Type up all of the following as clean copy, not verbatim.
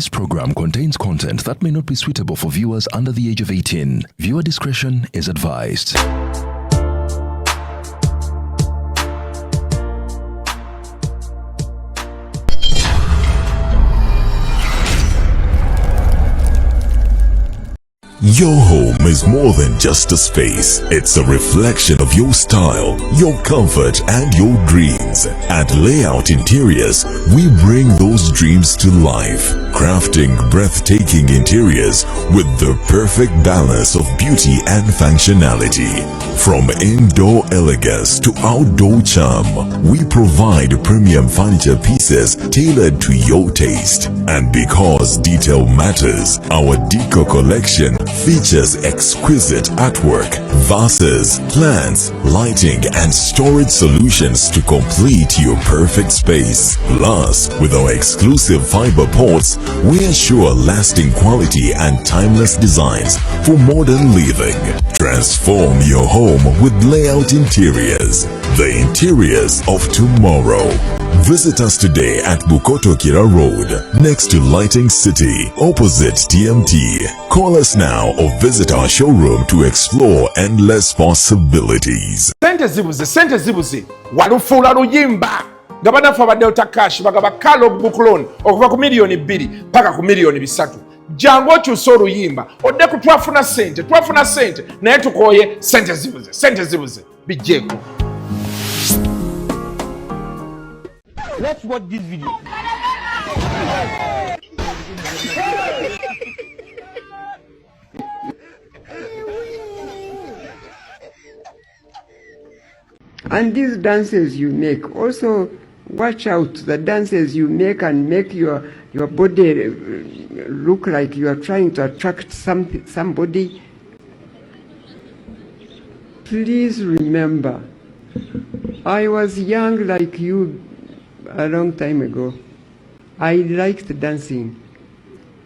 This program contains content that may not be suitable for viewers under the age of 18. Viewer discretion is advised. Your home is more than just a space. It's a reflection of your style, your comfort, and your dreams. At Layout Interiors, we bring those dreams to life, crafting breathtaking interiors with the perfect balance of beauty and functionality. From indoor elegance to outdoor charm, we provide premium furniture pieces tailored to your taste. And because detail matters, our decor collection features exquisite artwork, vases, plants, lighting, and storage solutions to complete your perfect space. Plus, with our exclusive fiber ports, we ensure lasting quality and timeless designs for modern living. Transform your home with Layout Interiors, the interiors of tomorrow. Visit us today at Bukoto Kira Road, next to Lighting City, opposite TMT. Call us now or visit our showroom to explore endless possibilities. Sente zibuze, walufula luyimba. Gabana fa badde cash bagaba kalo book loan okuva ku milioni 2 paka ku milioni 3. Jango kyusa oluyimba odde ku twafuna sente naye tukoye sente zibuze bijjeko. Let's watch this video. And these dances you make, also watch out the dances you make and make your body look like you are trying to attract somebody. Please remember, I was young like you a long time ago. I liked dancing.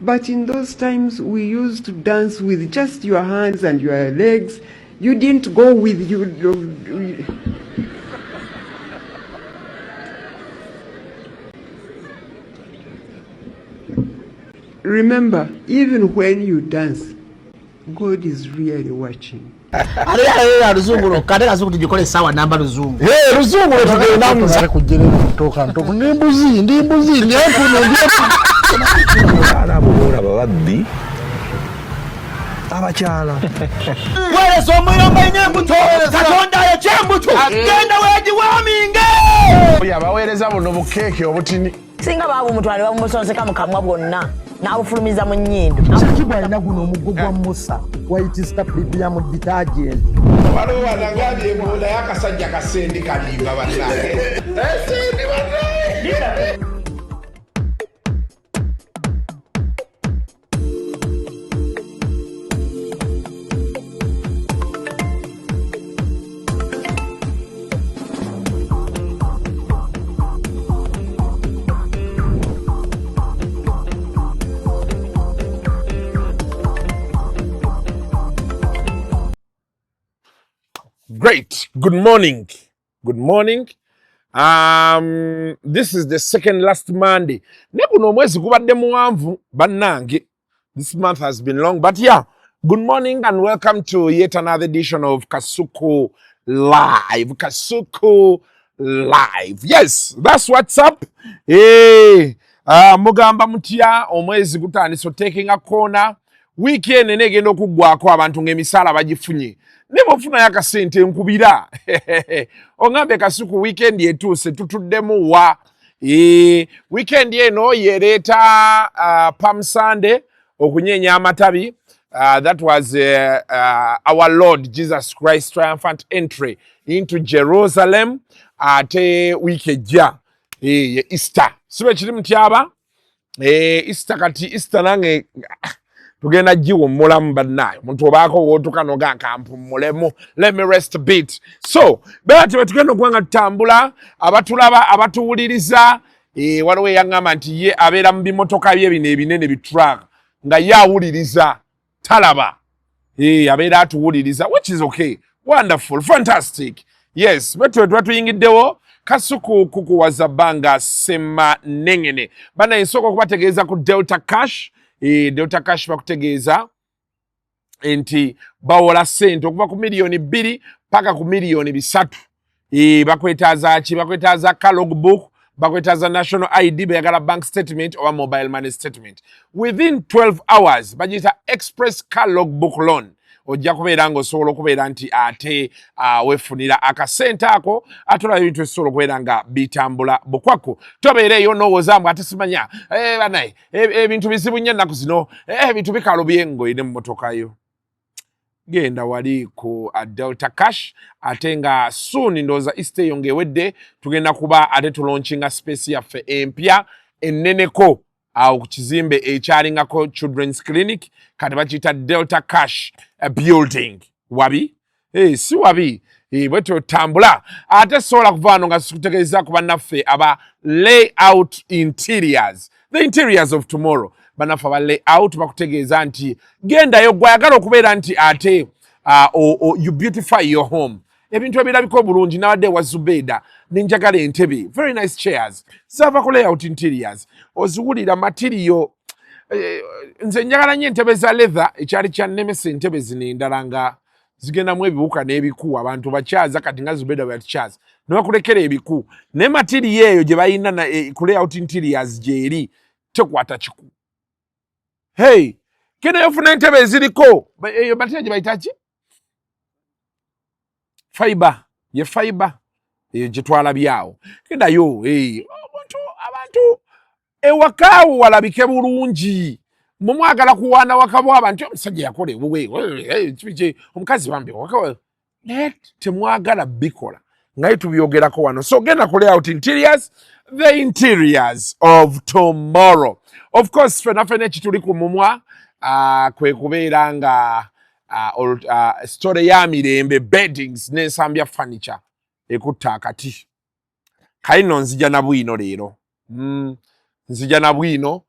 But in those times, we used to dance with just your hands and your legs. You didn't go with you. Remember, even when you dance, God is really watching. Ruzungu kade Kasuku tujikole sawa namba Ruzungu. Ruzungu tugenda muza kujira kutoka ntoko ndimbuzi ndi arabura babaddi abachala Wele somuyomba inyembuto katonda ya chembuto genda weji waminge Yabaweereza buno bukeke obutini singa babu mutwale bamusonseka mukamwa bwonna n'abufulumiza mu nnyindo kibwa ina guno omugogwa Musa wayitista biblia mu detergent waliwo wanagaali ebola yakasajja kasendi kalimba bannange esendi bannange. Great. Good morning. This is the second last Monday. Nebuno mwezi kubadde muwanvu bannange. This month has been long, but yeah. Good morning and welcome to yet another edition of Kasuku Live. Kasuku Live. Yes, that's what's up. Hey, mugamba mutya omwezi gutandise taking a corner. Weekend enegenda okugwako abantu ng'emisala bagifunye. Nebofuna yakasente nkubira. Ongambe Kasuku weekend yetuuse tutuddemu wa. Weekend eno yereeta Palm Sunday okunyenya amatabi. That was our Lord Jesus Christ triumphant entry into Jerusalem ate week ejja Easter. Sibe kiri mutyaba Easter kati Easter nange tugenda jiwo mulamu bannayo muntu obaako wotuka noga nkampumulemu. Let me rest a bit. So bati tugenda okuwanga tutambula abatulaba abatuwuliriza waliwo yangamba nti ye abeera mu bimotoka bye bino ebinene bitruck nga ye awuliriza talaba abeera atuwuliriza, which is okay, wonderful, fantastic. Yes, betu tuyingiddewo Kasuku kukuwaza banga sema nengene. Bana ensoko kubategeeza ku Delta Cash. Delta Cash bakutegeeza enti bawola sente okuva ku miliyoni 2 paka ku miliyoni 3. Bakwetaaza ki? Bakwetaaza ka logbook, bakwetaaza national ID, bayagala bank statement or mobile money statement. Within 12 hours, bajita express car logbook loan. Ojja kubeera ng'osobola okubeera nti ate wefunira akasente ako atola ebintu ebisobola okubeera nga bitambula bukwakku. Tobeereeyo n'owoozamu ate simanya banaye ebintu bizibu nnyo ennaku zino ebintu bikalubye ng'oyina emmotoka yo. Genda wali ku Delta Cash ate nga soon ndowooza Easter eyo ng'ewedde tugenda kuba ate tulaunchinga space yaffe empya enneneko awo ku kizimbe ekyalingako Children's Clinic kati bakiyita Delta Cash building. Wabi? Si wabi. Bwetyo tambula ate sobola kuva wano nga tukutegeeza ku bannaffe aba layout interiors, the interiors of tomorrow. Bannaffe aba layout bakutegeeza nti gendayo gwayagala okubeera nti ate you beautify your home. Ebintu ebirabika obulungi nawadde wa Zubeida ninjagala entebe, very nice chairs. Sava ku layout interiors oziwulira material. Nze njagala nnyo entebe za leather ekyali kya nemesa entebe zino endala nga zigendamu ebiwuka n'ebiku abantu bakyaza kati nga Zubeida bwe yatukyaza ne bakulekera ebiku ne material eyo gye balina ku layout interiors gyeri tekwata kiku. Hey, kena yofuna entebe eziriko eyo material gye bayita ki? Fiber, ye fiber eyo gye twalabyawo. Kendayo abantu ewakaawo walabike bulungi. Mumwagala kuwaana wakabwa abantu omusajja yakola ewuwe omukazi bambi wakawa temwagala bikola ngaye tubyogerako wano. So genda ku layout interiors, the interiors of tomorrow. Of course fenafene kituli ku mumwa kwe kubeera nga story ya Mirembe beddings ne Nsambya furniture ekutta akati. Kaino nzija na bwino leero. Nzija na bwino.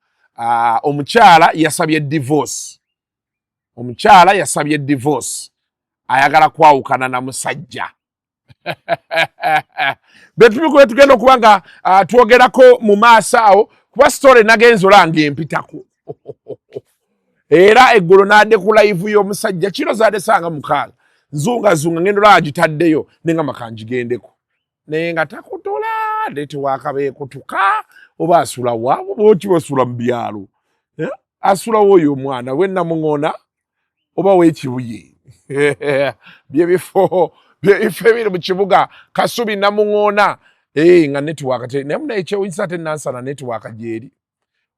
Omukyala yasabye divorce. Omukyala yasabye divorce. Ayagala kwawukana na musajja. Betubiko tugenda okuba nga twogerako mu maaso awo kuba story nagenzo lange empitako. Era eggulu n'adde ku live y'omusajja kiro zaade sanga mukaaga. Zunga ngendo lagitaddeyo nenga makanjigendeko. Naye nga takutola ndete wakabe kutuka oba asula wabo boti basula mbyalo. Asula woyo mwana wenna mungona oba wekibuye. Byebifo byefebire mu kibuga Kasubi na mungona nga network te namuna ekyo insate nansana network jeri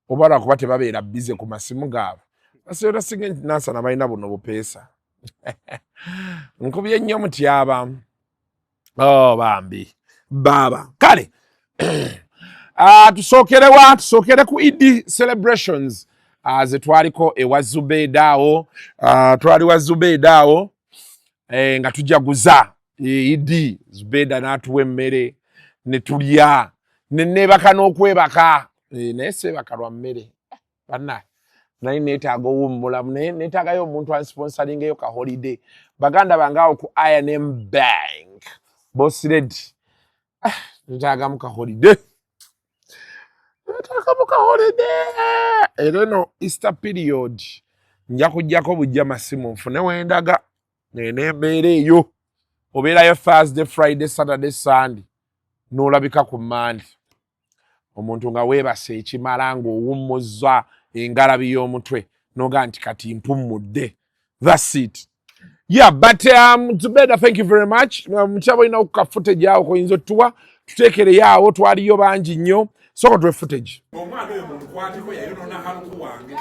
obara kuba tebabeera bize ku masimu gaabo. Asera singe nansana bayina buno bupesa. Nkubye nnyo mutyaba. Bambi baba kale tusokere ku Eid celebrations ze twaliko ewa Zubeida awo twali wa Zubeida awo nga tujaguza Eid Zubeida n'atuwa emmere ne tulya ne nebaka n'okwebaka nese bakalwa mmere banna naye neetaaga owummulamu neetaagayo omuntu ansponsoring eyo ka holiday baganda bangawo ku I&M Bank Boss Red. Nitaaga muka holiday. Eno Easter period. Nja kujjako bujja masimu nfune wendaga. Nene mbeera eyo. Obeerayo Thursday, Friday, Saturday, Sunday. N'olabika ku Monday. Omuntu nga weebase ekimala ng'owummuzza engalabi y'omutwe. Noga nti kati mpummudde. That's it. Yeah, but Zubeida, thank you very much. Mchabo ina uka footage yao kwa inzo tuwa. Tutekele yao, tuwali yo banji nyo. Soko tuwe footage. Omwana yo mkwati kwa ya na haluku wange.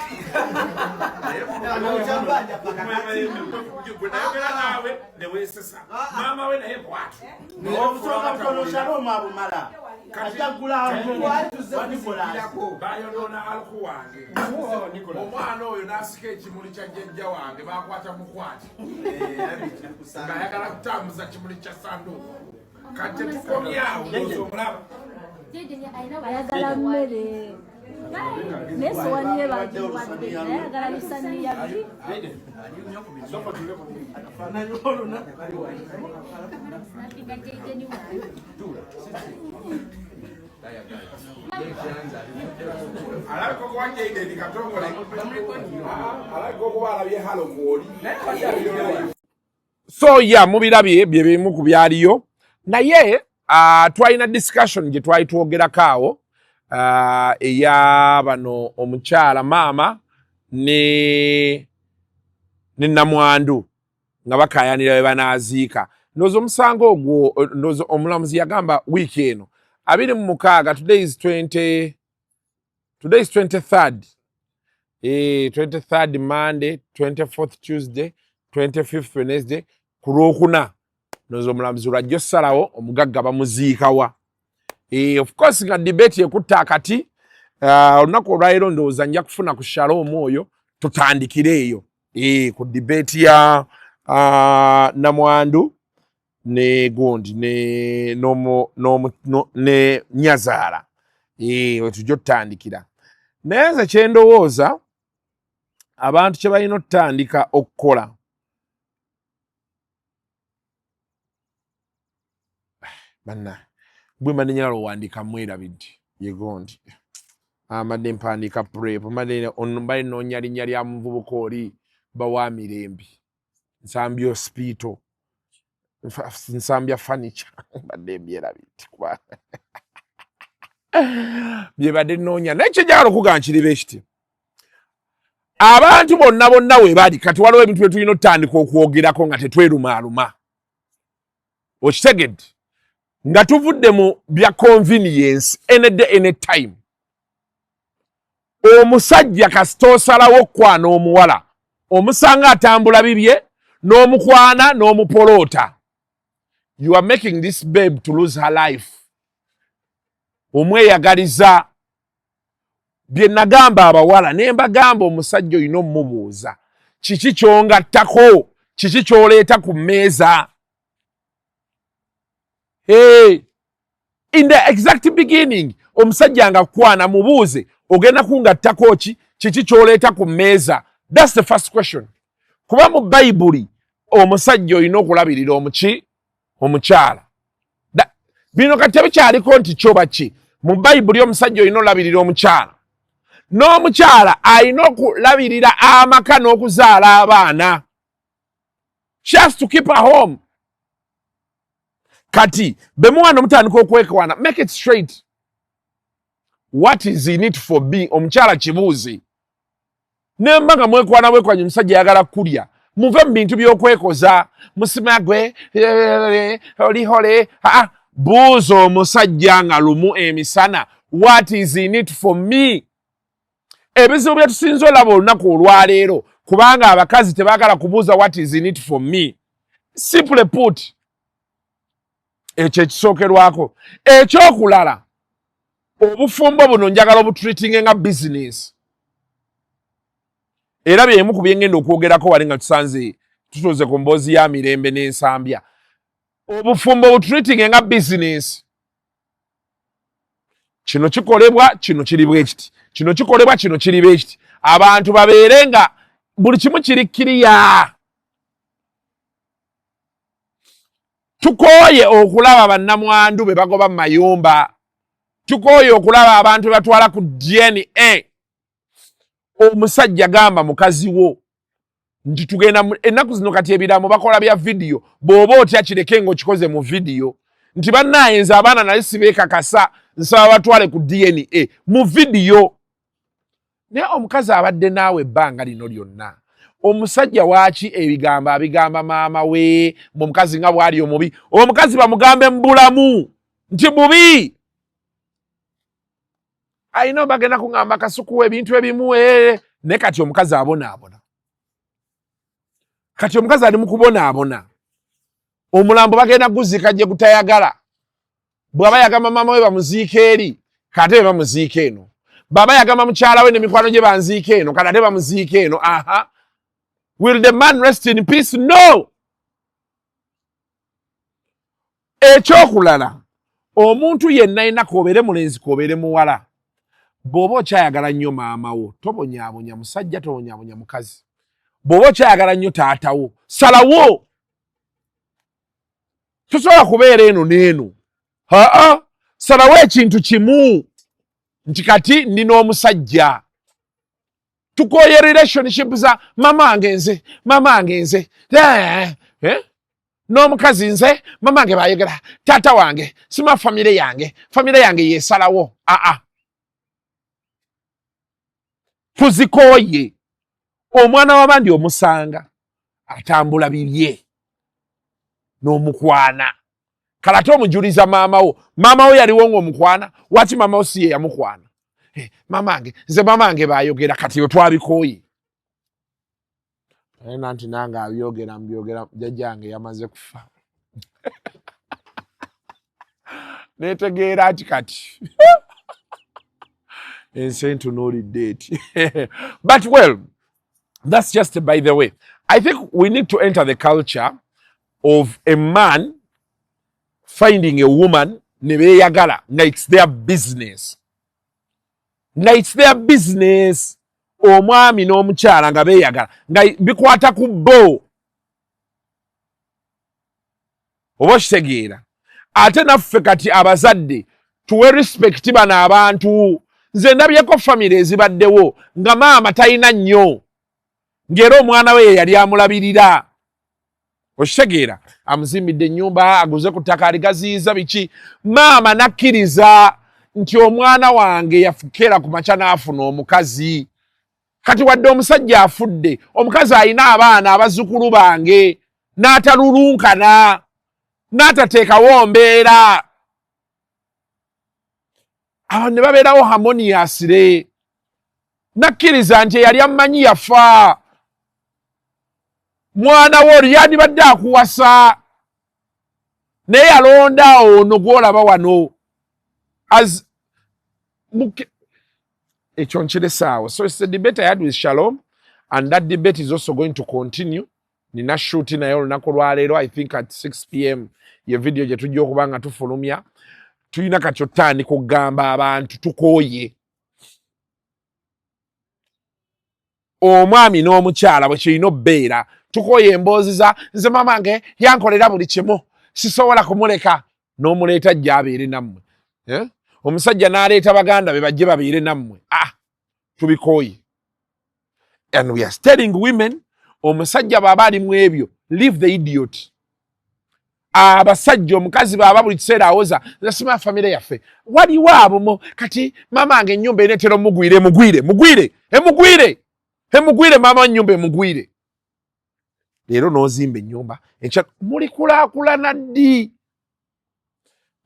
Mama we na hepo watu. Bayo dona alku wange. Omwana oyo nasike ekimuli kya jjajja wange bakwata mukwati. Nga yakala kutambuza kimuli kya sanduuku. Kati tukomyawo ndowooza omulaba. Ayagala mmere. Nesowaniye bagiwadde nayagala bisaniya biri. So yeah, mubirabye bye bimu ku byaliyo naye twalina discussion gye twali twogerako awo eya bano omukyala maama ne namwandu nga bakayanira bwe banaaziika. Ndowooza omusango ogwo ndowooza omulamuzi yagamba wiiki eno 26 today is 23rd 23rd Monday, 24th Tuesday, 25th Wednesday, ku Lwokuna ndowooza omulamuzi lwajja ossalawo omugagga bamuziika wa. Of course nga debate ekutta akati olunaku olwaleero ndowooza nja kufuna ku Shalom oyo tutandikire eyo ku debate ya namwandu ne gundi ne Nyazaala wetujja otutandikira. Naye nze kye ndowooza abantu kye balina otutandika okukola banna bwe manenya lowandika mwerabidde yegondi amadde mpandiika prep madde onumbaye noonya linnya lya muvubuka oli bawa Mirembe Nsambya hospital Nsambya furniture badde mbyerabidde kuba bye badde noonya naye kyejagala okugaa nkiriba ekiti abantu bonna we bali kati waliwo ebintu bye tulina otutandika okwogerako nga tetwerumaaluma okitegedde nga tuvudde mu bya convenience any day any time. Omusajja kasita osalawo okwana omuwala omusanga atambula bibye n'omukwana n'omupoloota, you are making this babe to lose her life. Omweyagaliza bye nagamba abawala ne mbagamba omusajja olina omumubuuza kiki kyongattako, kiki kyoleeta ku mmeeza. Hey, in the exact beginning omusajja nga kwana mubuuze ogenda kungattako kiki kyoleeta ku mmeeza. That's the first question. Kuba mu Bayibuli omusajja olina okulabirira omukyala. Bino kati tebikyaliko nti kyoba ki. Mu Bayibuli omusajja olina olabirira omukyala. N'omukyala alina okulabirira amaka n'okuzaala abaana. She has to keep her home. Kati bemuwana mutandika okwekwana, make it straight. What is in it for me? Omukyala kibuuzi. Nemba nga mwekwanya omusajja yagala kulya. Muve mu bintu by'okwekoza. Musimagwe, olihole. Buuza omusajja nga lumu emisana. What is in it for me? Ebizibu bye tusinza olaba olunaku olwaleero kubanga abakazi tebaagala kubuuza what is in it for me. Simply put, ekyo ekisookerwako. Ekyokulala, obufumbo buno njagala obutreatinge nga business. Era byemu ku bye ngenda okwogerako wali nga tusanze tutuuze ku mboozi ya Mirembe ne Nsambya. Obufumbo obutreatinge nga business. Kino kikolebwa, kino kiri bwe kiti. Kino kikolebwa, kino kiri bwe kiti. Abantu babeere nga buli kimu kiri kiriya. Tukooye okulaba bannamwandu be bagoba mu mayumba. Tukooye okulaba abantu batwala ku DNA. Omusajja gamba mukazi wo nti tugenda ennaku zino kati ebiraamo bakola bya video bw'oba otya kireke ng'okikoze mu video nti bannaayenza abaana naye sibeekakasa nsaba batwale ku DNA mu video. Naye omukazi abadde naawe ebbanga lino lyonna. Omusajja waaki ebigambo abigamba maama we omukazi nga bwali omubi. Omukazi bamugambe mu bulamu nti bubi. Ayina bagenda kuŋŋamba Kasuku ebintu ebimu ne kati omukazi abonaabona. Kati omukazi ali mu kubonaabona. Omulambo bagenda guziika gye gutayagala. Bw'aba yagamba maama we bamuziika eri kati ate bamuziika eno. Baba yagamba mukyala we n'emikwano gye banziika eno kati ate bamuziika eno. Aha. Will the man rest in peace? No. Ekyokulala, omuntu yenna ayina kobeere mulenzi kobeere muwala. bw'oba okyayagala nnyo maama wo tobonyaabonya musajja tobonyaabonya mukazi bw'oba okyayagala nnyo taata wo salawo tosobola kubeera eno n'eno salawo ekintu kimu nti kati nina omusajja tukooye relationship za mama wange nze n'omukazi nze mama wange bayogera taata wange sima famire yange yesalawo tuzikooye omwana w'abandi omusanga atambula bibye n'omukwana kalate omujuliza maama wo yaliwo ng'omukwana waki maama wo si ye yamukwana mama wange bayogera kati yo twabikooye nti nange abyogera mbyogera jjajjange yamaze kufa netegeera ati kati ensi entunuulidde eti but well that's just by the way. I think we need to enter the culture of a man finding a woman ne beeyagala nga it's their business. Omwami n'omukyala nga beeyagala nga bikwata ku bo. Oba okitegeera. Ate naffe kati abazadde tuwe respect bano abantu. Nze ndabyeko famire ezibaddewo nga maama talina nnyo. Ngero omwana we yali amulabirira. Okitegeera. Amuzimbidde ennyumba, aguze ku ttaka aligaziyiza biki. Maama nakkiriza nti omwana wange yafukera ku makya n'afuna omukazi. Kati wadde omusajja afudde, omukazi alina abaana abazzukulu bange, n'atalulunkana, n'atateekawo mbeera. Awo ne babeerawo harmoniously. Nakkiriza nti yali amanyi yafa. Mwana wo yandibadde akuwasa. Naye yalonda ono gw'olaba wano. So it's a debate I had with Shalom, and that debate is also going to continue. Nina shooting na olunaku lwaleero, I think at 6 p.m. ye video gye tujja okuba nga tufulumya. Tulina kati otandika okugamba abantu tukooye. Omwami n'omukyala bwe kirina obbeera tukooye emboozi za nze mama wange yankolera buli kimu sisobola kumuleka n'omuleeta ajja abeere nammwe. Omusajja n'aleeta baganda be bajje babeere nammwe. Tubikooye. And we are telling women, omusajja baba ali mu ebyo, leave the idiot. Abasajja omukazi baba buli kiseera awoza, nasima famire yaffe. Waliwo abo kati mama wange ennyumba eneetera omugwire. Emugwire mama nnyumba emugwire. Leero n'ozimba ennyumba, muli kulaakulana ddi.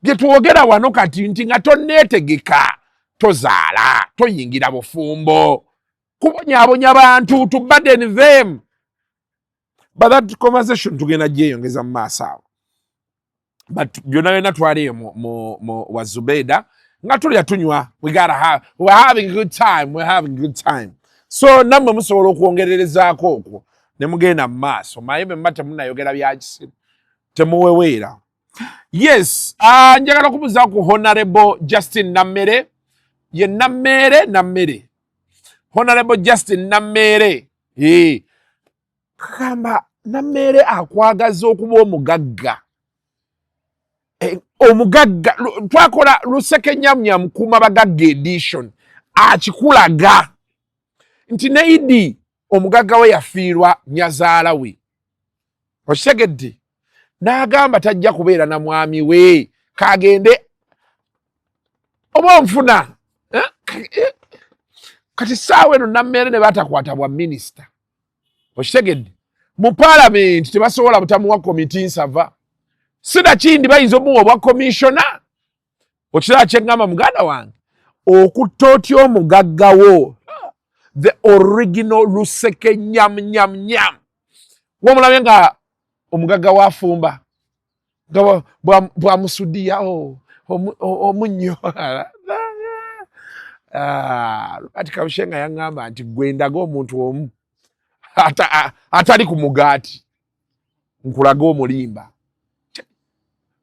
Bye twogera wano kati nti nga tonneetegeka, tozaala, toyingira bufumbo, kubonyaabonya bantu, to burden them. But that conversation tugenda gyeyongeza mu maaso awo. But byonna byonna twaliyo mu wa Zubeida nga tulya tunywa. We're having a good time. So nammwe musobola okwongererezaako okwo ne mugenda mu maaso. Mayembe mba temunnayogera bya kisiru, temuweweera. Yes, njagala kubuuza ku Honorable Justin Nammere. Ye Nammere. Honorable Justin Nammere. Kamba Nammere akwagaza okuba omugagga. Omugagga twakola luseke nyamnyam kuma bagagga edition. Akikulaga nti neidi omugagga we yafiirwa nyazaala we. Okitegedde? N'agamba tajja kubeera na mwami we kagende oba nfuna. Kati saawa eno Nammere ne batakwata bwa minisita. Okitegedde? Mu parliament tebasobola butamuwa komiti nsava. Sina kindi bayinza omuwa obwa commissioner. Okiraba kye ngamba muganda wange, okutta otya omugagga wo, the original luseke nyam. Womulabe nga omugagga wafumba nga bwamusudiya omunyo. Ati Kabushenga yangamba nti gwendaga omuntu omu atali ku mugaati nkulaga omulimba.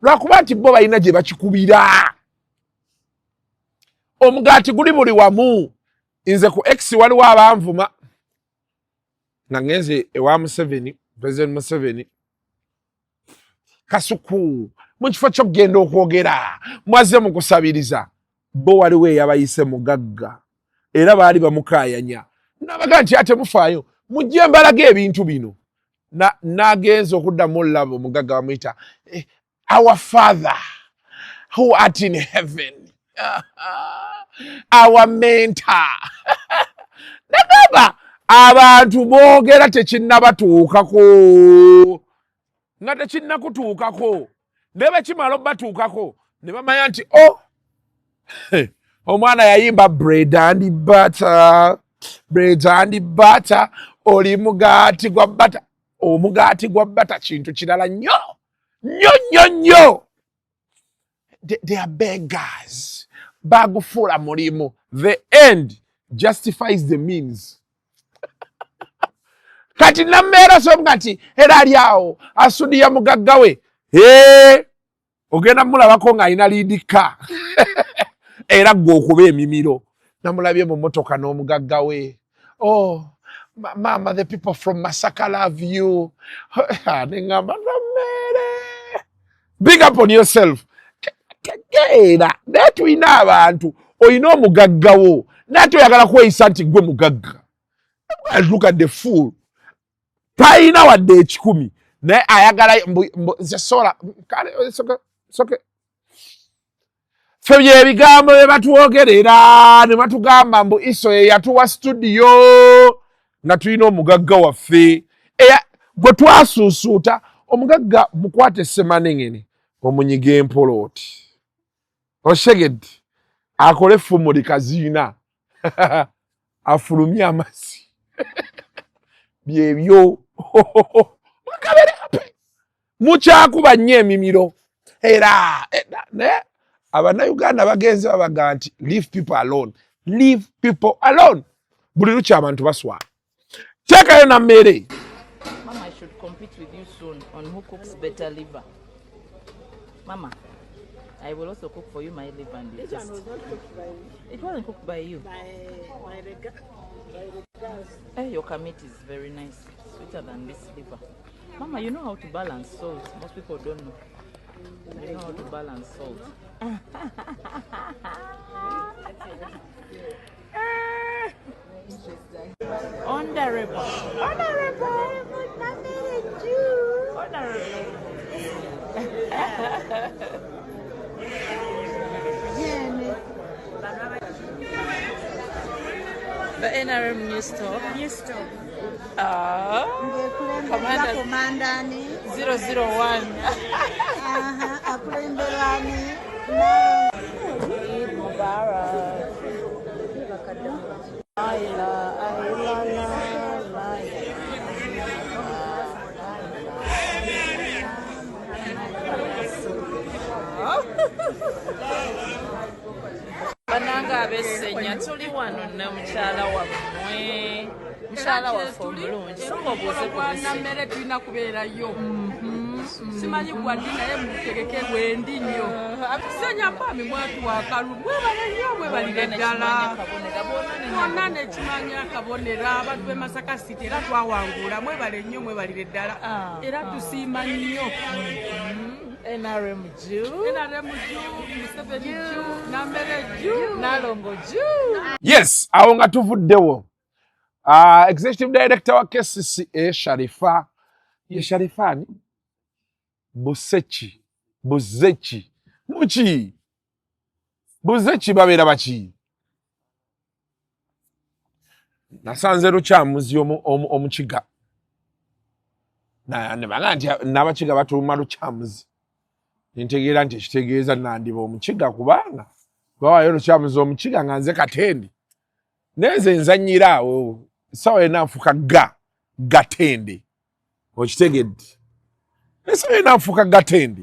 Lwakuba nti bo balina gye bakikubira. Omugaati guli buli wamu. Nze ku X waliwo abanvuma. Nga ngenze ewa Museveni, President Museveni. Kasuku, mu kifo ky'okugenda okwogera, mwaze mu kusabiriza. Bo waliwo eyabayise mugagga. Era baali bamukaayanya. Nabaga nti ate mufaayo, mujje mbalage ebintu bino. Nagenza okuddamu olaba omugagga bamuyita, our Father who art in heaven. Our mentor. Nagamba abantu boogera tekinnabatuukako. Nga tekinnakutuukako. Ne bwe kimala obbatuukako ne bamanya nti omwana yayimba bread and butter. Bread and butter. Oli mugaati gwa butter. Omugaati gwa butter kintu kirala nnyo. Nnyo. They are beggars. Bagufuula mulimu. The end justifies the means. Kati nammeera somuga nti era ali awo asudiya mugagga we. Ogenda mulabako ng'alina liidika. Era gwe okuba emimiro. Namulabye mu mmotoka n'omugagga we. Oh, Mama, the people from Masaka love you. Nengamba nammeere. Big up on yourself. Era naye tulina abantu olina omugagga wo naye toyagala kweyisa nti gwe mugagga. Look at the fool. Talina wadde ekikumi naye ayagala nze sola soke fye ebigambo bye batwogerera ne batugamba mbu iso ye yatuwa studio nga tulina omugagga waffe gwe twasuusuuta omugagga mukwate semanengene omunyiga empolooti oshegedde akole effumu likaziina afulumye amazzi byebyo mukyakuba nnyo emimiro era Abannayuganda bagenze babaga nti leave people alone. Leave people alone. Buli lukya abantu baswala. Teekayo na mmere. Mama, I should compete with you soon on who cooks better liver. Mama, I will also cook for you my liver. And this one was not cooked by you. It wasn't cooked by you. By your kamiti is very nice. Sweeter than this liver. Mama, you know how to balance salt. Most people don't know. You know how to balance salt. Honorable. The NRM news store. Commander 001. Eid Mubarak. Bananga abesenya tuli wano na mukyala wammwe. Mukyala waffe omulungi. Songa obuuze ku mmere tulina kubeerayo. Simanyi gwaddi naye mutegeke gwendi nnyo. Atusenya mpami mwatu wakalu. Mwebalire ddala. Bonna nekimanya akabonera abantu b'e Masaka City era twawangula. Mwebale nnyo mwebalire ddala. Era tusiima nnyo. NRM Jew, Museveni Jew, Nambere Jew, Nalongo Jew. Yes, awo nga tuvuddewo. Executive Director wa KCCA Sharifa. Ye Sharifani? Buzechi. Muchi. Buzechi babeera baki. Nasanze lukyamuzi omukiga. Nebanga nti n'abakiga batuuma lukyamuzi. Ntegeera nti ekitegeeza nandiba omukiga kubanga bawaayo lukyamuzi omukiga nga nze Katende. Neze nzanyira awo sawa ena nfuka Gatende. Okitegedde. Sawa ena nfuka Gatende.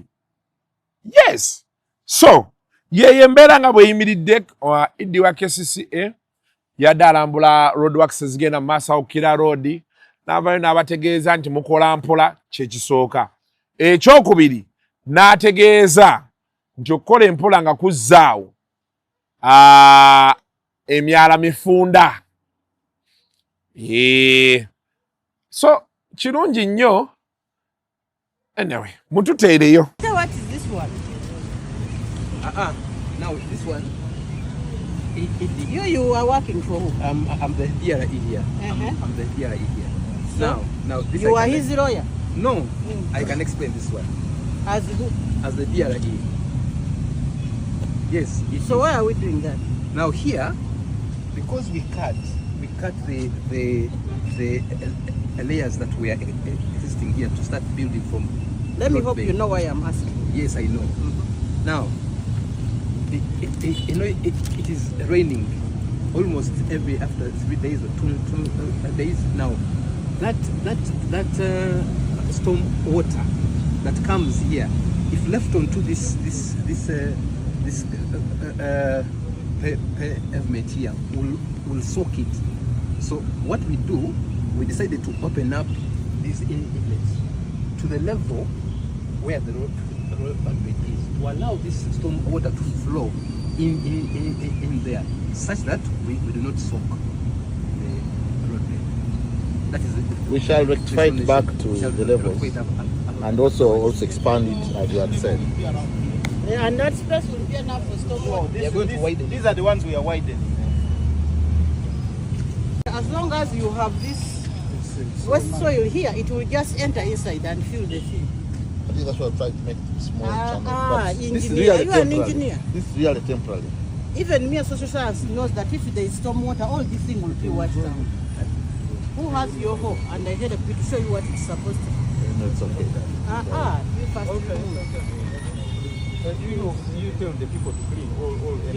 Yes. So, yeye mbeera nga bweyimiridde Idi wa KCCA yadde alambula roadworks zigenda mu maaso Kira Road n'avayo n'abategeeza nti mukola mpola kyekisooka. Ekyokubiri n'ategeeza nti okukola empola nga kuzzaawo emyala mifunda. So kirungi nnyo. Anyway, mututeereyo. So what is this one? Now this one. You are working for who? I'm the DRE here. I'm the DRE here. So now this you are his lawyer? No, I can explain this one. As who? As the DRE. Yes. So why are we doing that? Now here, because we cut the layers that were existing here to start building from. Let me hope you know why I'm asking. Yes, I know. Now, it is raining almost after 3 days or 2 days now. That storm water that comes here, if left onto this pavement here, will soak it. So what we do, we decided to open up these inlets to the level where the road pavement is, to allow this storm water to flow in there, such that we do not soak the roadway. That is we shall rectify it back to the levels and also expand it as you had said. Yeah, and that space will be enough for storm water. These are the ones we are widening. As long as you have this west soil here, it will just enter inside and fill the field. I think that's why I tried to make it small. Engineer. Are you an engineer? This is really temporary. Even me, social science knows that if there is storm water, all this thing will be washed down. Who has your hope? And I had a bit to show you what it's supposed to be. No, it's okay. You first. You tell the people to clean all the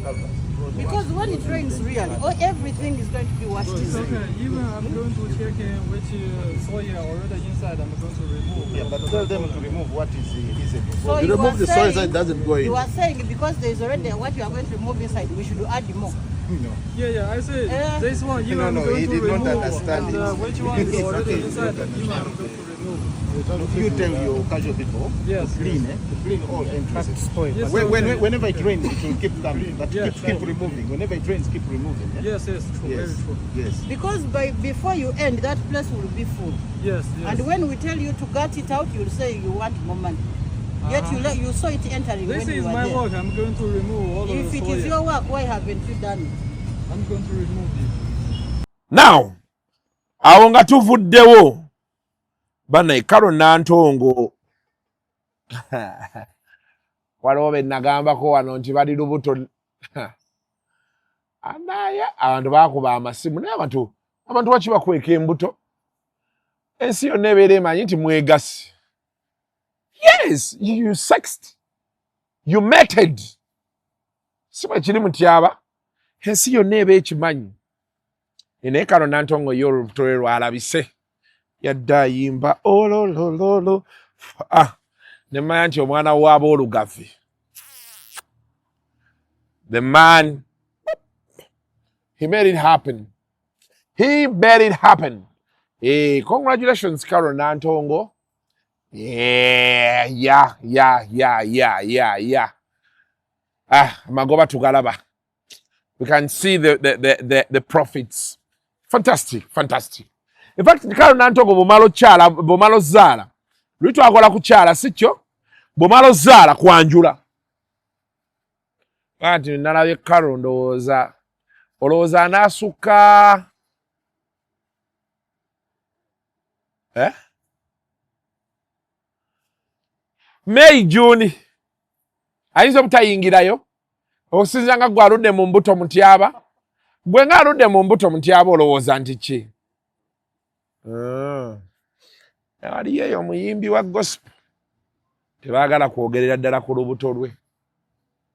culverts. Because when it rains really, everything is going to be washed. It's okay. Even I'm going to check which soil already inside I'm going to remove. Yeah, but tell them to remove what is easy. So you remove the soil so it doesn't go in. You are saying because there is already what you are going to remove inside, we should add more. No. Yeah, I say this one even I'm going to remove. Not understand and, which one is already inside, even I'm going to remove. You tell your casual people to clean all entrances. Yes, whenever it rains, it will keep coming. But keep removing. Whenever it rains, keep removing. Yes, true, very true. Yes. Because before you end, that place will be full. Yes. And when we tell you to gut it out, you'll say you want more money. Yet you saw it entering. This when is you were my there. work. I'm going to remove all of the soil. If it is your work, why haven't you done it? I'm going to remove it. Now, awo nga tuvuddewo bana ekalo nantongo waliwo be nagambako wano nti bali lubuto anaya abantu bakuba amasimu naye abantu bakibakweka embuto ensi yonna ebeera emanyi nti mwegasi. Yes, you sexed, you mated. Si bwe kiri mutyaba ensi yonna eba ekimanyi. Naye kalo nantongo yo olubuto lwe lwalabise yadda ayimba ololololo nemanya nti omwana waaba olugavi. The man, he made it happen. He made it happen. Congratulations, Carol Nantongo. Yeah. Magoba tugalaba. We can see the profits. Fantastic. In fact, Carol Nantongo bomalo zala. Lwitu akola ku kyala sikyo? Bomalo zala kwanjula. Kati nalabye Carol ndowooza. Olowooza anaasuka. May, June. Ayinza obutayingirayo. Okusinza nga gwe aludde mu mbuto mutyaba. Gwe nga aludde mu mbuto mutyaba olowooza nti ki? Waliyo eyo omuyimbi wa gospel. Tebaagala kwogerera ddala ku lubuto lwe.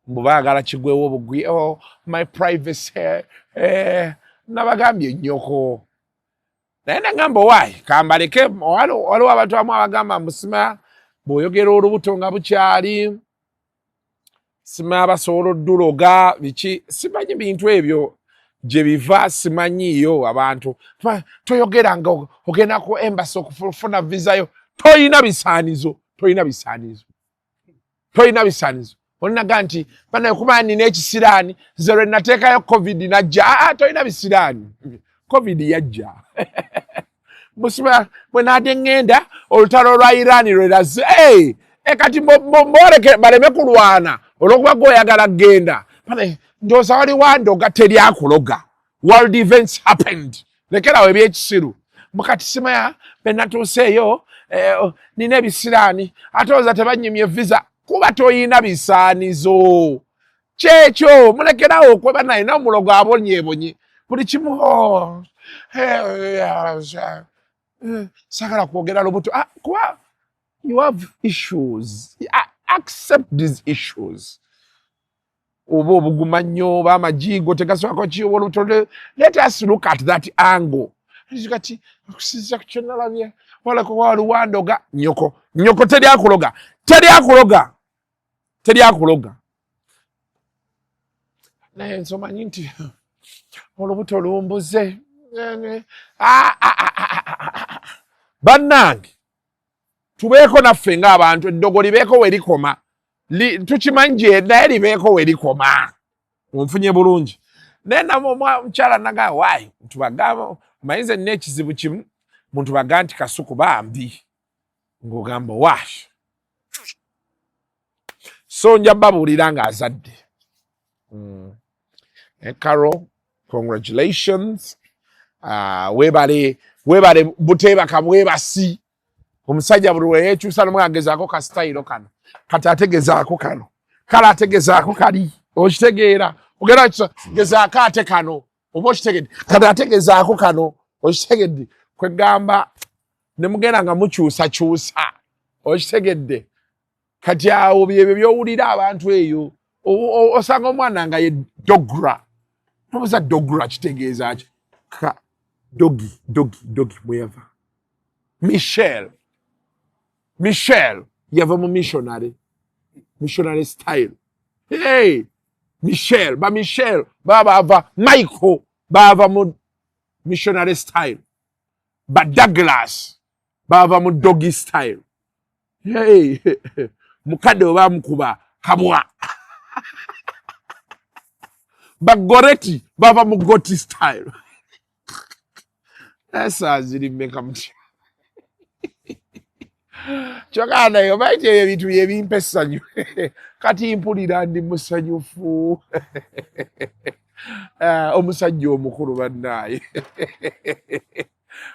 Mbu baagala kigwewo bugwi. Oh, my privacy. Nabagambye nnyoko. Naye nagamba wayi kambaleke waliwo abantu abamu abagamba musima bw'oyogera olubuto nga bukyali. Sima basobola odduloga biki. Simanyi bintu ebyo gye biva simanyiyo abantu. Toyogera nga ogenda ku embassy okufuna visa yo. Toyina bisaanizo. Onaga nti bana kumanya nina ekisiraani nze lwe nateekayo covid najja tolina bisiraani covid yajja musima bwe naade ngenda olutalo lwa Iran lweraze kati mboleke baleme kulwana olwokuba gwoyagala kgenda ndooza wali wandoga teryakuloga world events happened lekerawo ebyekisiru mukati simaya benatuuseeyo nina ebisiraani ate oza tebanyimye visa kuba toyina bisaanizo kyekyo mulekerawo okweba naye n'omulogo abonyeebonye buli kimu sagala kwogera lubuto kuba you have issues accept these issues oba obuguma nnyo oba amajigo tegaswako kiyoba olubuto let us look at that angle kati okusinziira ku kyonnalabye walako waluwandoga nyoko teryakuloga naye nsomanyi nti olubuto lumbuze bannange tubeeko naffe ng'abantu eddogo libeeko we likoma tukimanyi naye libeeko we likoma onfunye bulungi naye mukyala nagaa waayi ntubagamba mayinza nina ekizibu kimu muntu baga nti Kasuku bambi ng'ogamba waash so nja babuulira ng'azadde Carol, congratulations. Webale buteebaka bwebasi. Omusajja buli lwe yeekyusa n'omu agezaako ka style kano. Kati ategezaako kano. Kale ategezaako kali. Okitegeera. Ogera gezaako ate kano. Oba okitegedde. Kati ategezaako kano. Okitegedde. Kwegamba ne mugenda nga mukyusakyusa. Okitegedde. Kati awo byebyo by'owulira abantu eyo. Osanga omwana nga ye dogra. Nobuza dogra kitegeeza ki? Dogi mweva. Michelle yava mu missionary style. Hey, Michelle baba Michael bava mu missionary style. Ba Douglas bava mu doggy style. Hey, mukadde oba mukuba kabwa. Bagoreti bava mu goti style. Esa ziri mmeka mutya. Kyokana yo baite ebintu ebimpe essanyu. Kati mpulira ndi musanyufu. Omusajja omukulu bannaye.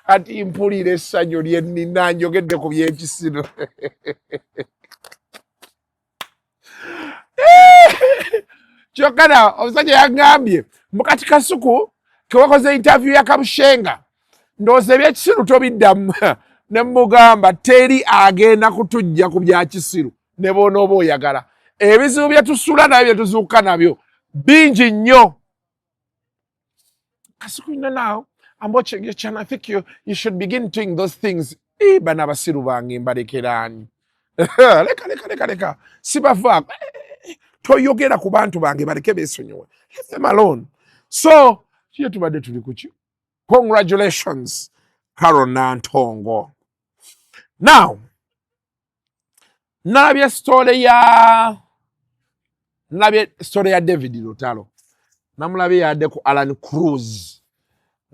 Kati mpulira essanyu lye nnina njogedde ku byekisino. Kyokana omusajja yangambye mukati Kasuku kewakoze interview ya Kabushenga ndowooza ebyekisiru tobiddamu ne mugamba teri agenda kutujja ku byakisiru ne bonooba oyagala ebizibu bye tusula nabyo bye tuzuuka nabyo bingi nnyo. Kasuku, now I'm watching your channel. I think you should begin doing those things. Bana basiru bange mbalekeraani. Leka. Sibava. Toyogera ku bantu bange baleke beesonyiwe. Leave them alone. So, here tubadde tuli kuki. Congratulations, Carol Nantongo. Now, nalabye story ya David Lutalo. Namulabye yadde ku Alan Cruz.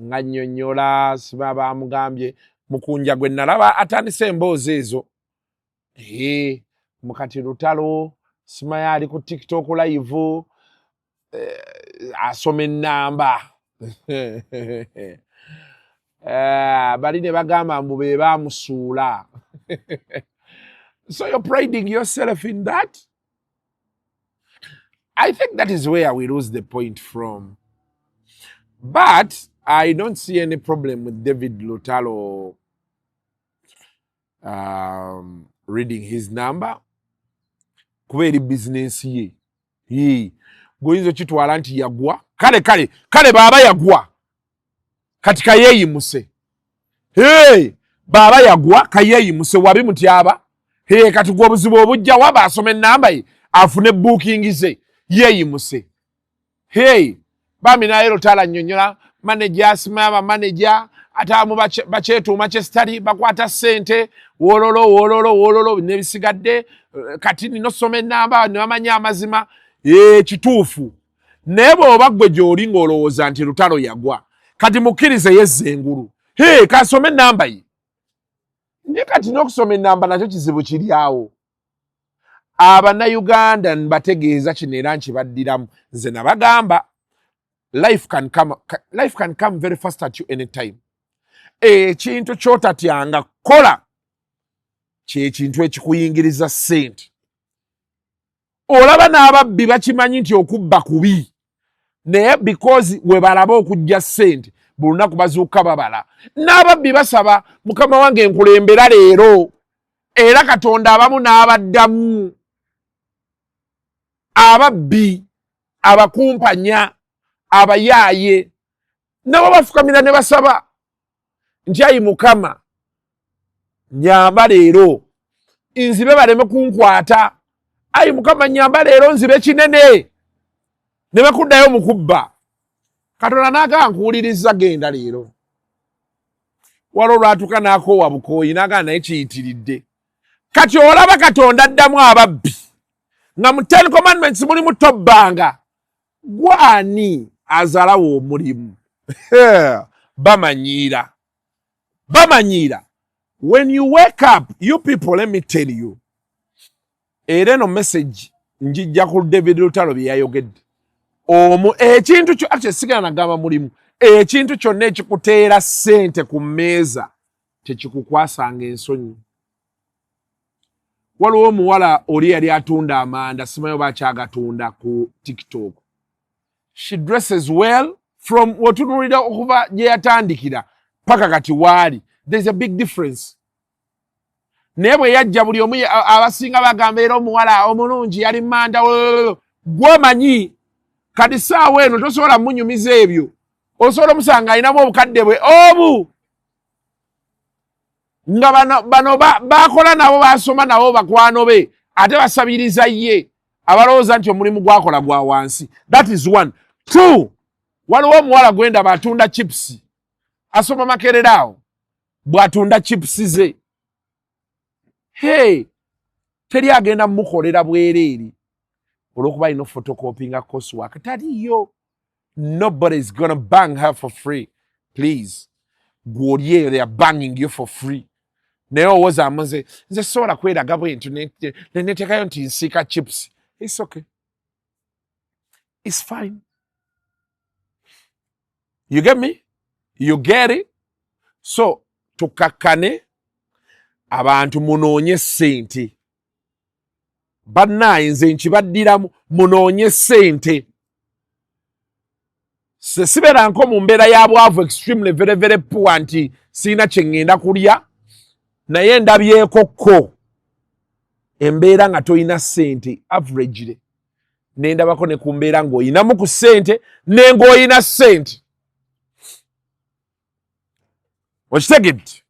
Nga nnyonnyola sibaba amugambye mukunja gwe nalaba atandise emboozi ezo. Mukati Lutalo simaya ali ku TikTok live asoma ennamba. Bali ne bagamba mbu be bamusuula. So you're priding yourself in that? I think that is where we lose the point from. But I don't see any problem with David Lutalo reading his number. Kubera business ye. Goyinza kitwala nti yagwa. Kale baba yagwa. Katika yeyi muse. Hey! Baba yagwa kayeyi muse wabi mutyaba. Hey, kati gwo obuzibu obujja waba asome ennamba ye afune booking ze yeyi muse. Hey! Bami naye Lutalo annyonnyola manager simaba manager atamu bachetuuma kyesitali bakwata ssente wololo nebisigadde kati nino soma ennamba ne bamanya amazima kituufu naye bw'oba ggwe gy'oli ng'olowooza nti lutalo yagwa kati mukkirize yezza engulu kasome ennamba ye naye kati n'okusoma ennamba nakyo kizibu kiri awo Abannayuganda bategeeza kino era nkibaddiramu nze nabagamba life can come very fast at you anytime. Ekintu kyotatyanga kola kyekintu ekikuyingiriza ssente. Olaba n'ababbi bakimanyi nti okubba kubi naye because we balaba okujja ssente buli lunaku bazuuka babala. N'ababbi basaba mukama wange nkulembera leero era Katonda abamu n'abaddamu. Ababbi abakumpanya abayaaye nabo bafukamira ne basaba nti ayi mukama nyamba leero nzibe baleme kunkwata ayi mukama nyamba leero nzibe kinene ne bakuddayo mukubba Katonda n'agaa nkuwuliriza genda leero waliwo lwatuuka n'akoowa bukooyi n'agaa naye kiyitiridde kati olaba Katonda addamu ababbi nga mu 10 commandments mulimu tobbanga gwani azalawo omulimu bamanyiira when you wake up you people let me tell you era no message njijja ku David Lutalo bye yayogedde ekintu kyo actually sigala nagamba mulimu ekintu kyonna ekikuteera ssente ku mmeeza tekikukwasanga ensonyi. Waliwo omuwala oli yali atunda amanda simayo bakyagatunda ku TikTok. She dresses well from wotululira okuva gye yatandikira paka kati waali. There's a big difference. Naye bwe yajja buli omu abasinga bagamba era omuwala omulungi yali manda gwomanyi kati saawa eno tosobola munyumiza ebyo. Osobola omusanga alinamu obukadde bwe obu nga bano bakola nabo basoma nabo bakwano be ate basabiriza ye abalowooza nti omulimu gwakola gwa wansi. That is one. Two, waliwo omuwala gwenda batunda chips asoma Makerere awo bw'atunda chips ze teri agenda mukolera bwereeri olw'okuba alina photocopying coursework taliyo. Nobody is gonna bang her for free. Please gw'oli they are banging you for free. Naye owooza amuze nze sobola kweraga bwentu neneteekayo nti nsiika chips. It's okay. It's fine. You get me? You get it? So tukakkane abantu munoonye ssente. Bannaye nze nkibaddiramu munoonye ssente. Sibeera nko mu mbeera ya bwavu extremely very very poor nti sirina kye ŋŋenda kulya naye ndabyeko ko embeera nga toyina ssente averagely nendabako ne ku mbeera ng'oyinamu ku ssente n'eng'oyina ssente. Okitegedde?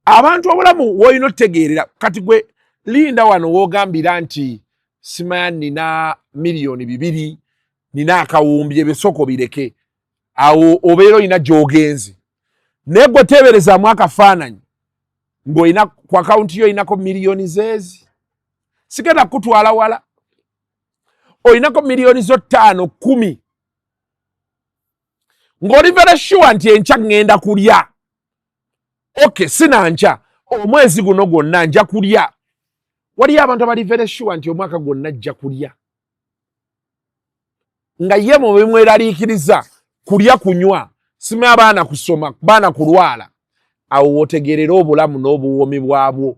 Abantu obulamu w'olina otegeerera kati gwe linda wano w'ogambira nti simaya nina miliyoni 2 nina akawumbi ebisoko bireke awo obeera olina gy'ogenze naye gwe teeberezaamu akafaananyi ng'olina ku akawunti yo olinako miliyoni zeezi sigenda kutwala wala olinako miliyoni zo 5 10 ng'oli very sure nti enkya ŋŋenda kulya. Okay, sinancha omwezi guno gwonna nja kulya. Waliyo abantu abali very sure nti omwaka gwonna ajja kulya nga ye mu bimweraliikiriza kulya kunywa sima abaana kusoma baana kulwala awo wotegerera obulamu n'obuwoomi bwabwo.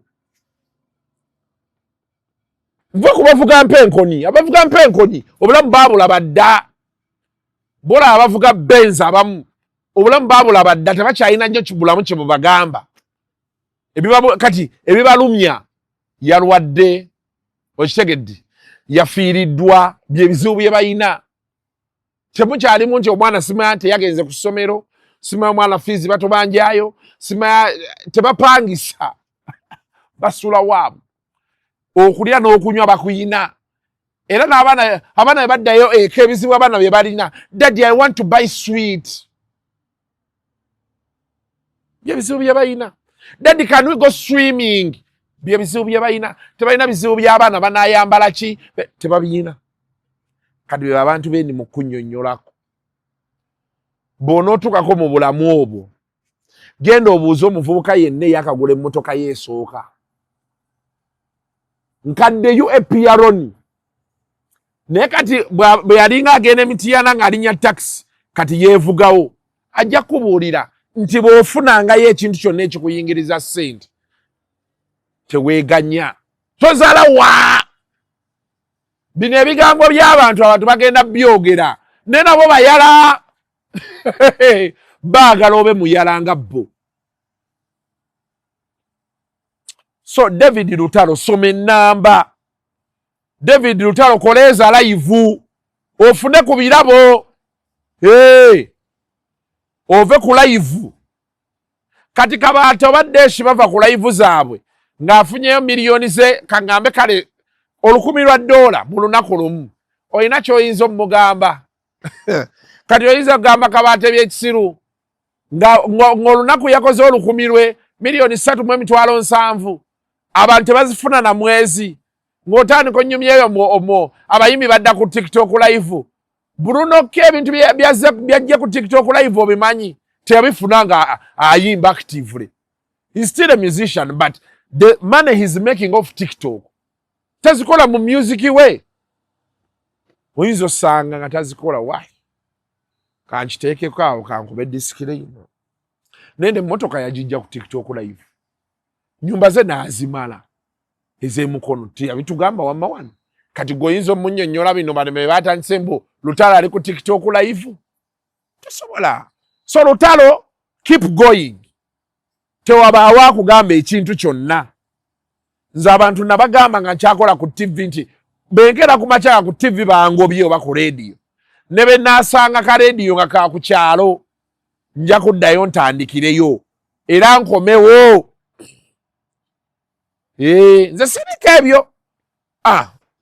Nva ku bavuga mpenkoni abavuga mpenkoni obulamu baabulaba dda bola abavuga benza abamu obulamu baabulaba dda tebakyalina nnyo kibulamu kye bubagamba kati ebibalumya yalwadde okitegedde yafiiriddwa byebizibu bye balina temukyalimu nti omwana simaya teyagenze ku ssomero simaya omwana fiizi batobanjayo simaya tebapangisa basula waamu okulya n'okunywa bakuyina era n'abaana baddayo eka ebizibu abaana bye balina daddy I want to buy sweet Byebizibu bye bayina. Daddy, can we go swimming? Byebizibu bye bayina. Tebalina bizibu by'abaana banayambala ki? Tebabiyina. Kati bwe abantu bendi mu kunnyonnyolako. Bw'onootukako mu bulamu obwo, genda obuuze omuvubuka yenna eyakagula emmotoka yeesooka. Nkaddeyo epiyaroni. Naye kati bwe yalinga agenda emitiyana ng'alinnya takisi, kati yeevugawo. Ajja kubuulira nti bw'ofunangayo ekintu kyonna ekikuyingiriza ssente, teweeganya. Tozaala wa! Bino ebigambo by'abantu abantu bagenda byogera. Ne nabo bayala. Baagala obe muyala nga bo. So David Lutalo, soma ennamba. David Lutalo, koleeza live. Ofune ku birabo. Ove ku live. Kati Kabata obadde bava ku live zaabwe ng'afunyeyo miliyoni ze kangambe kale $1,000 mu lunaku lumu. Olina ky'oyinza omugamba. Kati oyinza kugamba Kabata ebyekisiru ng'olunaku yakoze $1,000 miliyoni 3.7 abantu tebazifuna na mwezi. Ng'otandika onnyumyeyo omwo abayimbi badda ku TikTok live. Bruno K ebintu byajja ku TikTok live obimanyi teyabifuna nga ayimba actively. He's still a musician, but the money he's making off TikTok tazikola mu music we. Oyinza osanga nga tazikola why? Kanchiteekeko awo kankube disikire ino. Nende mmotoka yagijja ku TikTok live. Nyumba ze naazimala. Ez'emukono teyabitugamba wamma wano. Kati goyinza omunnyonnyola bino baleme batandise mbu Lutalo ali ku TikTok live. Tosobola. So Lutalo, keep going. Tewabaawo akugamba ekintu kyonna. Nze abantu nabagamba nga nkyakola ku TV nti benkera ku makyala ku TV bangobye oba ku radio. Ne be naasanga ka radio nga ka ku kyalo nja kuddayo ntandikireyo. Era nkomewo. Nze sirika ebyo.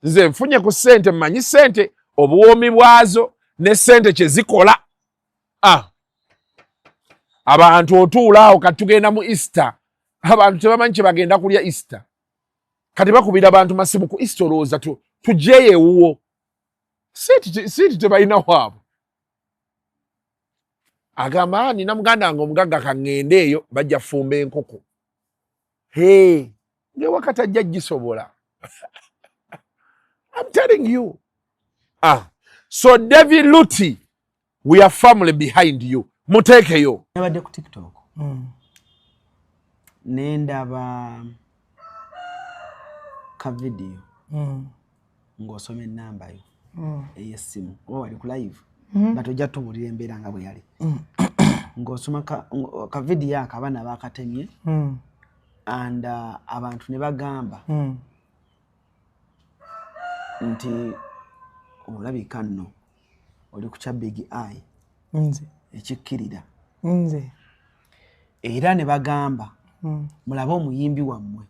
Nze nfunye ku ssente mmanyi ssente obuwoomi bwazo ne ssente kye zikola. Abantu otuula awo kati tugenda mu Easter. Abantu tebamanyi kye bagenda kulya Easter. Kati bakubira abantu masimu ku Easter olowooza tujeyo ewuwo. Siiti tebalina waabwe. Agamba nina muganda wange omugagga kaŋŋende eyo bajja fumba enkoko. Ng'ewakati ajja gisobola. I'm telling you. So David Luti, we are family behind you. Mutekeyo. Nabadde ku TikTok. Nendaba ka video. Ng'osoma ennamba yo. Ey'essimu. Oba wali ku live. Batojja tubuulira embeera nga bwe yali. Ng'osoma ka video ako abaana baakatemye. And abantu ne bagamba nti olabika nno oli ku kya big eye ekikkirira era ne bagamba mulabe omuyimbi wammwe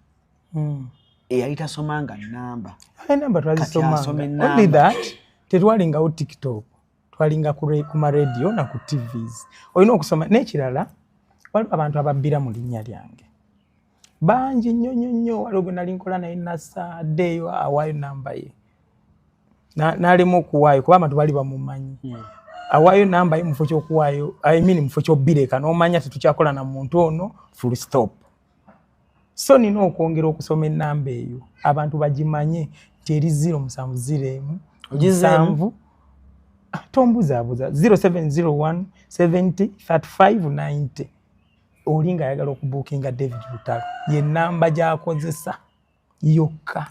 eyali tasomanga nnamba enamba twazisomanga. Only that tetwalingawo TikTok, twalinga ku maradio na ku TVs. Olina okusoma n'ekirala waliwo abantu ababbira mu linnya lyange bangi nnyo waliwo gwe nali nkola naye nasaddeeyo awaayo namba ye n'alema okuwaayo kuba abantu bali bamumanyi. Awaayo namba ye mufo ky'okuwaayo mufo ky'obbireka n'omanya tetukyakola na muntu ono full stop. So nina okwongera okusoma ennamba eyo abantu bagimanye nti eri 0707 tombuzaabuza 0701 70 35 90. Olinga ayagala okubuukinga David Lutalo ye namba gy'akozesa yokka.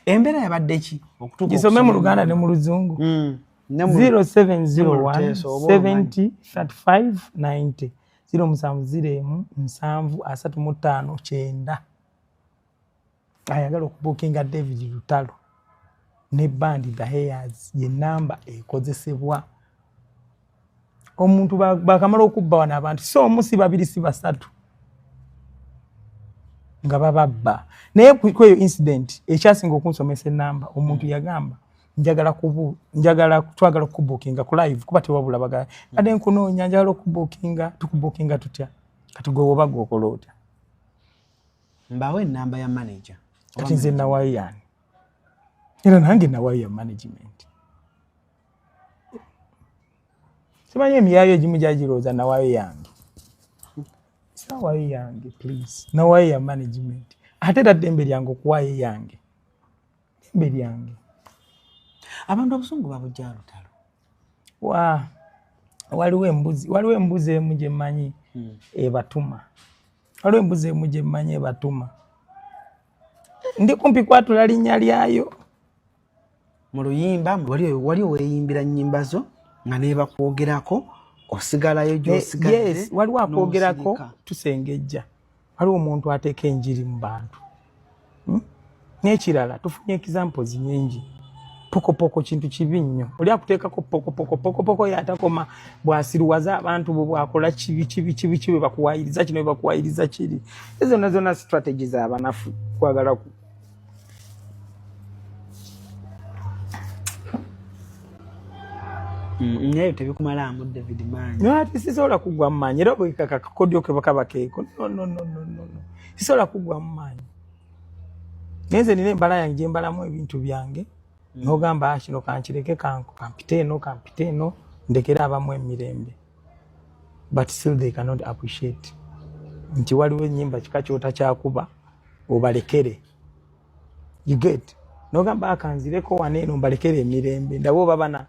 Embeera yabadde ki gisome mu Luganda ne mu Luzungu. 0701 70 35 90 0701 70 35 ayagala okubuukinga David Lutalo ne bandi The Hayers ye namba ekozesebwa. Omuntu bakamala okubba wana abantu so omusi babiri si basatu nga bababba. Naye kweyo incident ekyasinga okunsomesa ennamba omuntu yagamba njagala twagala okubookinga ku live kuba tewabula bagala ade nkunoonya njagala okubookinga tukubookinga tutya kati gwe oba gwokola otya mbawe namba ya manager kati nze nawayo yani era nange nawayo ya management simanyi emiyayo egimu gyagirooza nawayo yange sawayo yange please nawayo ya management ate era ddembe lyange okuwayo yange ddembe lyange abantu obusungu babujja lutalo waliwo embuzi emu gye mmanyi ebatuma waliwo embuzi emu gye mmanyi ebatuma ndi kumpi kwatula linnya lyayo mu luyimba wali weeyimbira nnyimba zo nga neebakwogerako osigalayo gy'osigadde yes waliwo akwogerako tusengejja waliwo omuntu ateeka enjiri mu bantu n'ekirala tufunye examples nyingi pokopoko kintu kibi nnyo oli akuteekako pokopoko yatakoma bwasiruwaza abantu bwakola kibi bakuwayiriza kino bakuwayiriza kiri ezo nazona strategy z'abanafu kwagala naye tebikumalamu David Manyi ati sisobola kugwa mu maanyi era bwe kakakodyo ke bakabakeeko no sisobola kugwa mu maanyi nze nina embala yange gye mbalamu ebintu byange n'ogamba kino kankireke kampite eno ndekera abamu emirembe but still they cannot appreciate nti waliwo ennyimba kika kyota kyakuba obalekere you get n'ogamba akanzireko waneeno mbalekere emirembe ndabo oba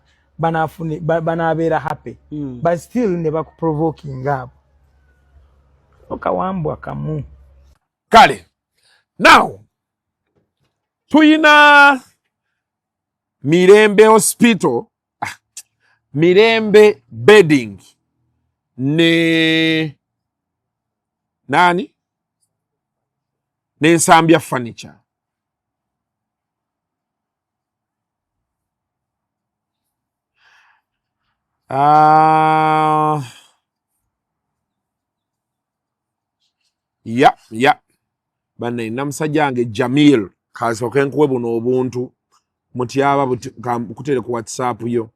banabeera happy but still ne bakuprovoking abo okawambwa kamu kale now tuyina Mirembe Hospital, Mirembe Bedding, ne Nsambya Furniture. Yeah. Bane namusajja wange Jamil kasooke nkuwe buno obuntu mutyaba kutere ku WhatsApp yo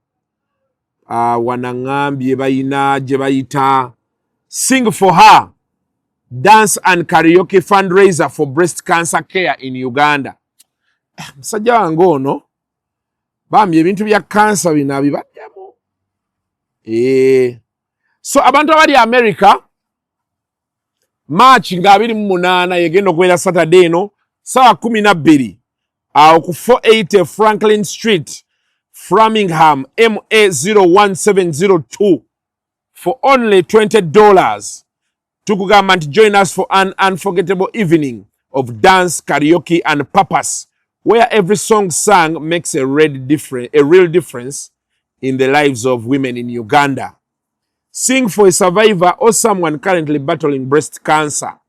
wanangambye bayina gye bayita Sing for Her Dance and Karaoke Fundraiser for Breast Cancer Care in Uganda. Musajja wange ono bambye ebintu bya cancer bino bibaddemu. So abantu abali America March nga 28 yegenda okubeera Saturday eno saa 12 ku 480 Franklin Street, Framingham, MA 01702 for only $20. Tukugamba nti join us for an unforgettable evening of dance, karaoke and purpose, where every song sung makes a real difference in the lives of women in Uganda. Sing for a survivor or someone currently battling breast cancer.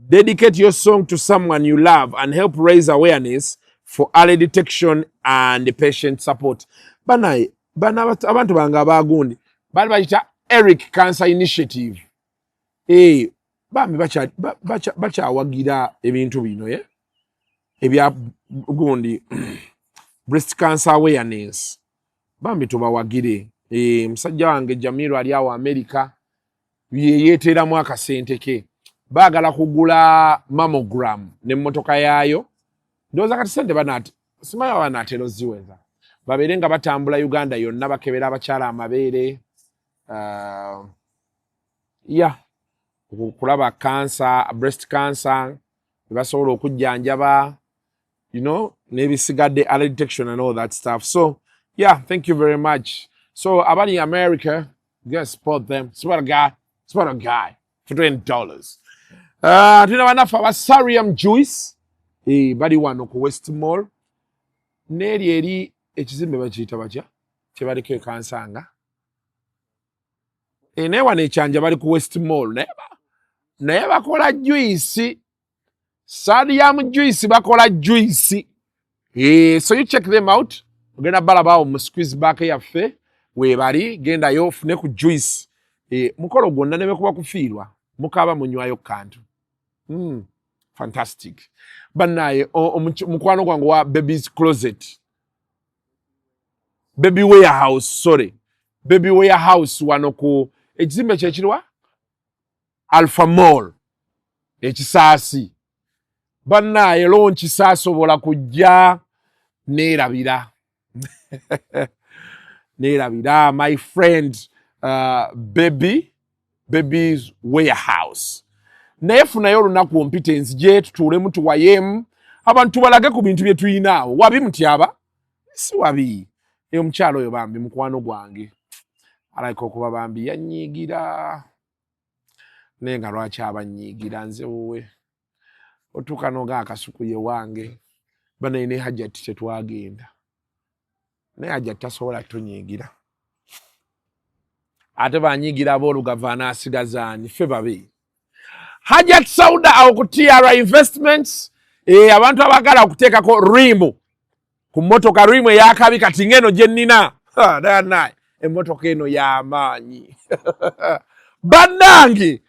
Dedicate your song to someone you love and help raise awareness for early detection and patient support. Bana abantu banga bagundi bali bayita Eric Cancer Initiative. Bambi bacha wagira ebintu bino ebya gundi breast cancer awareness. Bambi tubawagire. Musajja wange Jamiru ali awo America yeeteramu akasente ke. Bagala kugula mammogram ne mmotoka yaayo. Ndoza kati sente banati simaya banatero ziweza babere nga batambula Uganda yonna bakebera abakyala amabeere kulaba cancer, breast cancer basobola okujjanjaba n'ebisigadde early detection and all that stuff. So thank you very much. So abali America, guys, support them. Support a guy for $20. Tuna banafu abasarium juice bali wano ku West Mall neri eri ekizimbe bakiyita batya kyebaliko ekansanga naye wano ekyanja bali ku West Mall naye bakola juice sodium juice bakola juice so you check them out ogenda balabawo mu squeeze back yaffe webali gendayo ofune ku juice mukolo gwonna ne bekuba kufiirwa mukaba munywayo kantu fantastic. Banaye mukwano gwangu wa Baby's Closet Baby Warehouse, sorry. Baby Warehouse wano ku ekizimbe kyekirwa Alpha Mall. Ekisaasi. Bannaye launch saasobola kujja neerabira. Neerabira, my friend Baby's Warehouse. Naye funayo olunaku competence gye tutuulemu tuwayemu abantu balage ku bintu bye tuyinaawo. Wabi mutyaba? Si wabi. Eyo mukyalo oyo bambi mukwano gwange. Alayika okuba bambi yanyiigira. Naye nga lwaki abanyiigira nze wowe. Otuuka n'oga Kasuku ye wange. Banaye ne Hajjati tetwagenda. Naye Hajjati tasobola tunyiigira. Ate banyiigira aboolugava anaasigazaani ffe babe. Hajjat Sauda awo ku TRA Investments abantu abagala okuteekako rimu ku mmotoka rimu eyakabi kati ngeno gye nnina naye emmotoka eno y'amaanyi bannange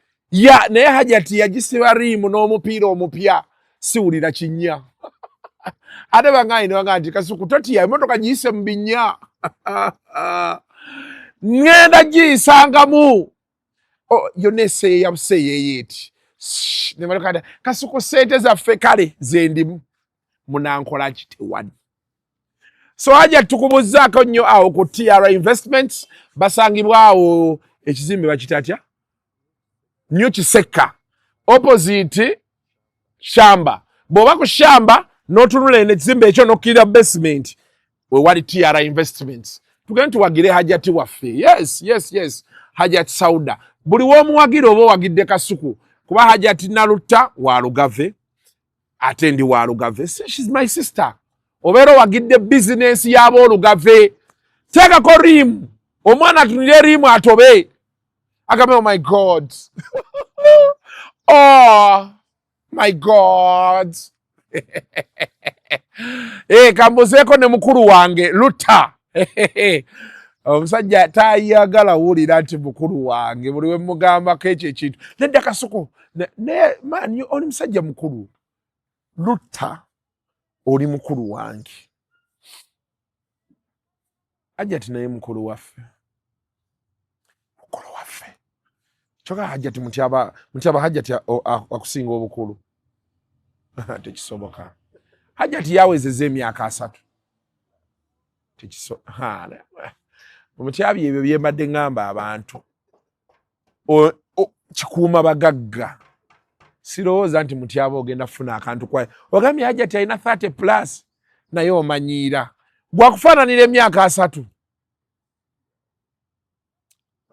naye Hajjati yagisiba rimu n'omupiira omupya siwulira kinnya ate bangaye ne banga nti Kasuku totya emmotoka giyise mu binnya ngenda giyisangamu yonna eseeya buseeyeyeeti nemalekada Kasuku sente zaffe kale zendimu munankola kitewani. So Hajjati tukubuzaako nnyo awo ku TRA Investments basangibwa awo ekizimbe bakitatya New Kiseka opposite Shamba. Bw'oba ku Shamba n'otunula ekizimbe ekyo n'okkirira basement we wali TRA Investments. Tugende tuwagire Hajjati waffe. Yes. Hajjati Sauda. Buli w'omuwagira oba owagidde Kasuku. Kuba Hajjati Nalutta wa Lugave. Ate ndi wa Lugave. She's my sister. Obeera owagidde business y'abo Lugave. Teekako rimu. Omwana atunire rimu atobe. Agambe, oh my God. Oh my God. Kambuzeeko ne mukulu wange Lutta. Omusajja tayagala wulira nti mukulu wange buli we mugambako ekyo ekintu. Nedda Kasuku ne oli musajja mukulu. Lutta oli mukulu wange. Hajjati naye mukulu waffe. Mukulu waffe. Kyokka Hajjati mutyaba Hajjati akusinga obukulu. Tekisoboka. Hajjati yawezezza emyaka 3. Omutyabi ebyo byembadde ngamba abantu. Kikuuma bagagga. Sirowooza nti mutyaba ogenda kufuna akantu kwayo. Ogambye Hajjati alina 30+ naye omanyiira. Gwakufaananira emyaka 3.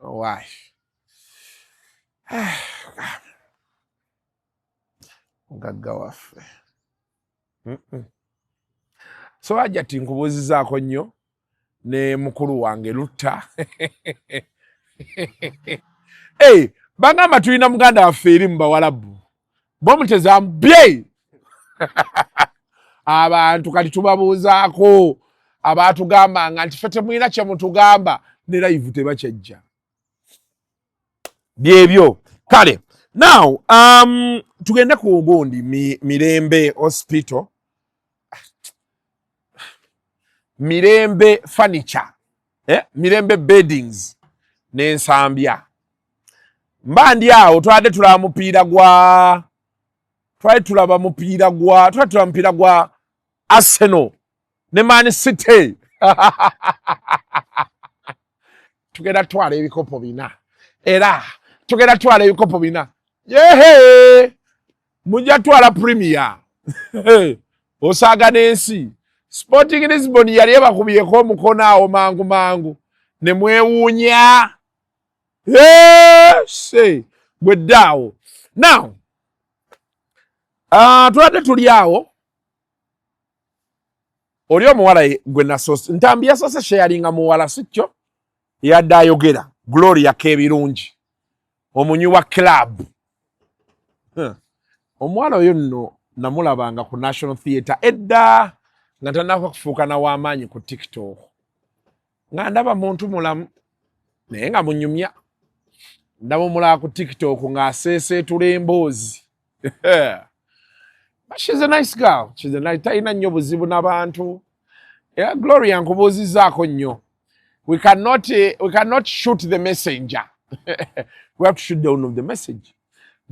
Why? Mugagga waffe. So Hajjati nkubuuzizaako nnyo ne mukulu wange Lutta. Bangamba tulina muganda waffe eri mu Bawalabu. Bomutezaamu bye. Abantu kati tubabuuzaako abaatugambanga nti ffe temulina kye mutugamba ne live tebakyajja. Byebyo. Kale. Now, tugende ku gundi Mirembe Hospital. Mirembe Furniture. Mirembe Beddings. Ne Nsambya. Mbandi awo twade tulaba mupiira gwa mupiira gwa Arsenal ne Man City. Tugenda twala ebikopo bina. Era tugenda twala ebikopo bina. Mujja twala Premier. Osaaga n'ensi. Sporting Lisbon yali ebakubyeko omukono awo mangu ne mwewuunya. Bweddaawo. Now, twade tuli awo. Oli omuwala gwe nasoose. Nsambya yasoose sharinga muwala sikyo. Yadde ayogera. Gloria k'ebirungi. Omunyi wa club. Omuwala oyo nno namulabanga ku National Theatre edda nga tannaba kufuuka na w'amaanyi ku TikTok. Nga ndaba muntu mulamu naye nga munyumya. Ndaba omulaba ku TikTok ng'aseeseetula emboozi. But she's a nice girl. Talina nnyo buzibu n'abantu. Gloria nkubuuzizzaako nnyo. we cannot shoot the messenger. We have to shoot down of the message.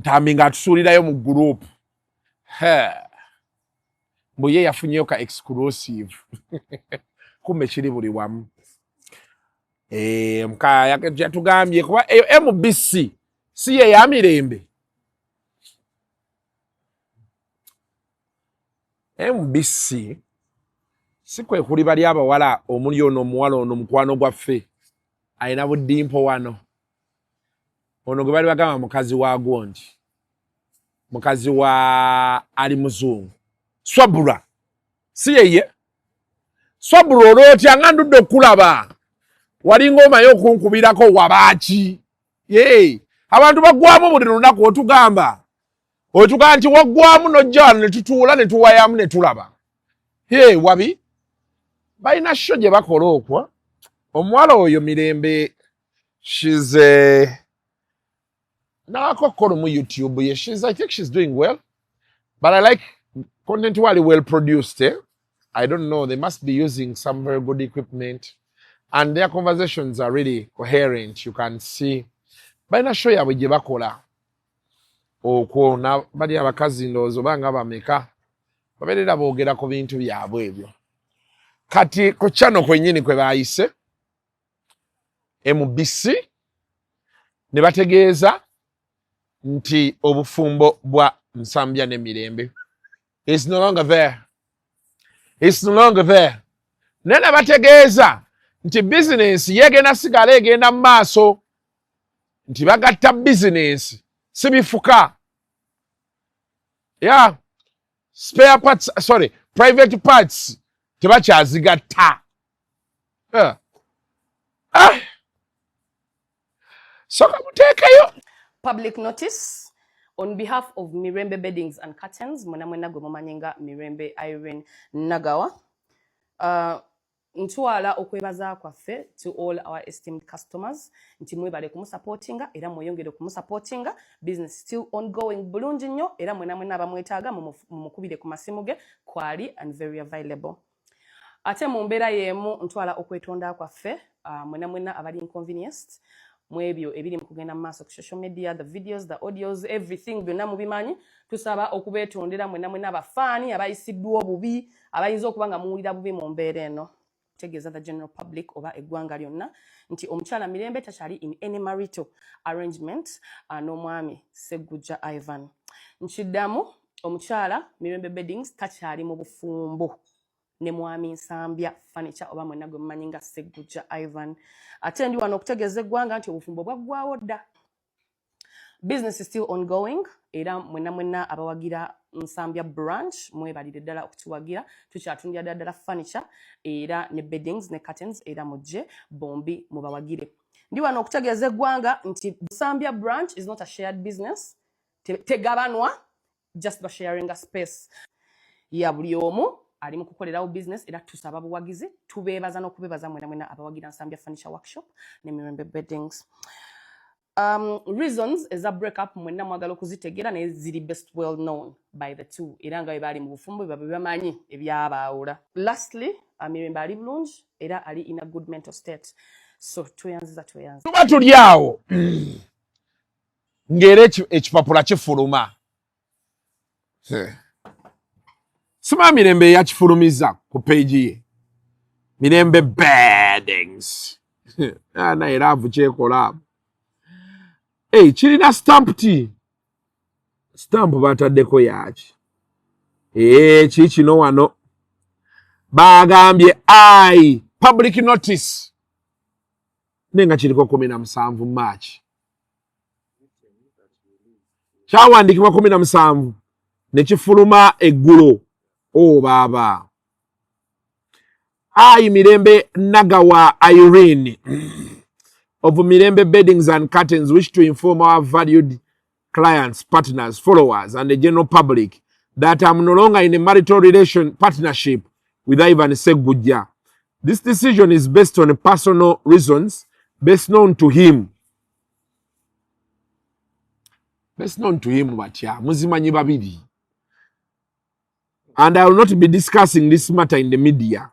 Taminga tusulirayo mu group. Mbuye yafunyeyo ka exclusive. Kumbe kiri buli wamu. Mkaya yatugambye kuba MBC si ye ya Mirembe. MBC sikwe kuli bali abawala omuli ono omuwala ono mukwano gwaffe ayina buddimpo wano. Ono gwe bali bagamba mukazi wa Gondi. Mukazi wa Ali Muzungu. Swabura. Si yeye. Swabura olotya nga ndudde okulaba. Wali ngoma y'okunkubirako wabaaki. Abantu bagwamu buli lunaku otugamba. Otugamba nti waggwamu n'ojja wano ne tutuula ne tuwayamu ne tulaba. Wabi. Balina sho gye bakola okwo. Omuwala oyo Mirembe, she's Nakokolo mu YouTube. I think she's doing well. But I like content well produced. I don't know. They must be using some very good equipment. And their conversations are really coherent. You can see. But na show ya bwe bakola. Okwo na bali abakazi ndozo banga bameka. Babeerera boogera ku bintu byabwe ebyo. Kati ku channel kwennyini kwe bayise MBC ne bategeeza nti obufumbo bwa Nsambya ne Mirembe is no longer there. It's no longer there. Nene bategeeza nti business yegenda sigala egenda mu maaso. Nti bagatta business si bifuka. Spare parts, private parts tebakyazigatta. Soka muteekeyo. Public notice on behalf of Mirembe Beddings and Curtains, mwenamwena gwe mumanyenga Mirembe Irene Nagawa. Ntwala okwebaza kwaffe to all our esteemed customers. Nti mwebale kumusupportinga era mweyongere kumusupportinga. Business still ongoing bulungi nnyo era mwenamwena abamwetaaga mumukubire ku masimu ge kwali and very available. Ate mu mbeera y'emu ntwala okwetonda kwaffe mwenamwena abali inconvenienced. Mwebyo ebiri mukugenda mu maaso ku social media, the videos, the audios, everything byonna mubimanyi. Tusaba okubeetondera mwenamwena abafaani abayisiddwa obubi abayinza okuba nga muwulira bubi mu mbeera eno. Tegeeza the general public oba eggwanga lyonna nti omukyala Mirembe takyali in any marital arrangement n'omwami Sseggujja Ivan. Nkiddamu omukyala Mirembe Beddings takyali mu bufumbo ne mwami Nsambya furniture oba mwenna gwe mumanyi nga Sseggujja Ivan. Ate ndi wano okutegeeza eggwanga nti obufumbo bwaggwawo dda. Business is still ongoing era mwenna abawagira Nsambya branch mwebalire ddala okutuwagira tukyatundira ddala furniture era ne beddings ne curtains era mujje bombi mubawagire. Ndi wano okutegeeza eggwanga nti Nsambya branch is not a shared business. Tegabanwa, just by sharing a space. Ya buli omu ali mu kukolerawo business era tusaba buwagizi tubeebaza n'okubeebaza mwenna abawagira Nsambya furniture workshop ne Mirembe Beddings. Reasons is a breakup mwenna mwagala okuzitegera ne ziri best well known by the two. Era nga bali mu bufumbo bamanyi ebyabaawula. Lastly, Mirembe ali bulungi era ali in a good mental state. So tuyanziza. Tuba tuli awo ng'era ekipapula kifuluma. Sima Mirembe yakifulumiza ku page ye. Mirembe Beddings. Ana era avu kyekola. Kirina stamp ti. Stamp bataddeko yaki. Kikino wano. Bagambye public notice. Nenga kiriko 17 March. Kyawandikibwa 17 ne kifuluma eggulo. Baba. Mirembe Nagawa Irene of Mirembe Beddings and Curtains wish to inform our valued clients, partners, followers, and the general public that I'm no longer in a marital partnership with Ivan Sseggujja. This decision is based on personal reasons best known to him. Best known to him, batya muzimanyi babiri. And I will not be discussing this matter in the media.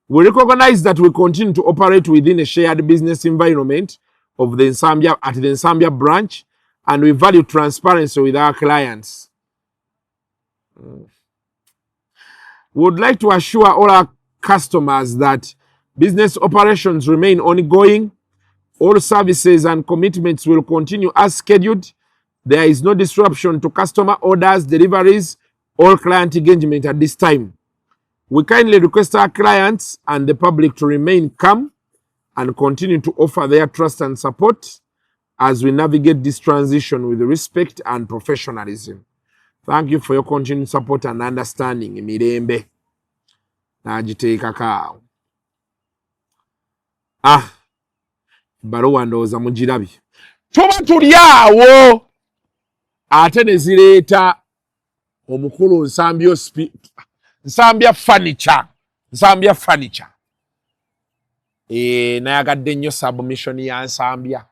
We recognize that we continue to operate within a shared business environment of the Nsambya at the Nsambya branch, and we value transparency with our clients. We would like to assure all our customers that business operations remain ongoing. All services and commitments will continue as scheduled. There is no disruption to customer orders, deliveries, or client engagement at this time. We kindly request our clients and the public to remain calm and continue to offer their trust and support as we navigate this transition with respect and professionalism. Thank you for your continued support and understanding. Mirembe. Najiteeka kaawo. Baruwa ndowooza mugirabye. Tuba tuli awo ate ne zireeta omukulu Nsambya furniture. Nayagadde nnyo submission ya Nsambya.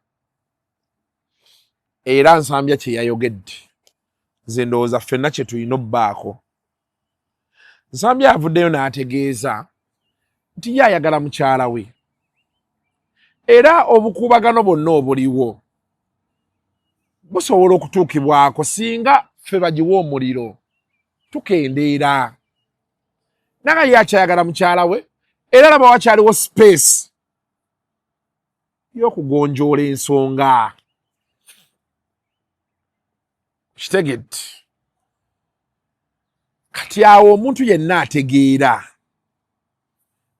Era Nsambya kye yayogedde. Nze ndowooza ffenna kye tulina obbaako. Nsambya avuddeyo n'ategeeza nti ye ayagala mukyala we. Era obukubagano bonna obuliwo busobola okutuukibwako singa ffe bagiwa omuliro tukendeera. Naye ye akyayagala mukyala we, era laba wakyaliwo space y'okugonjoola ensonga. Kitegedde. Kati awo omuntu yenna ategeera.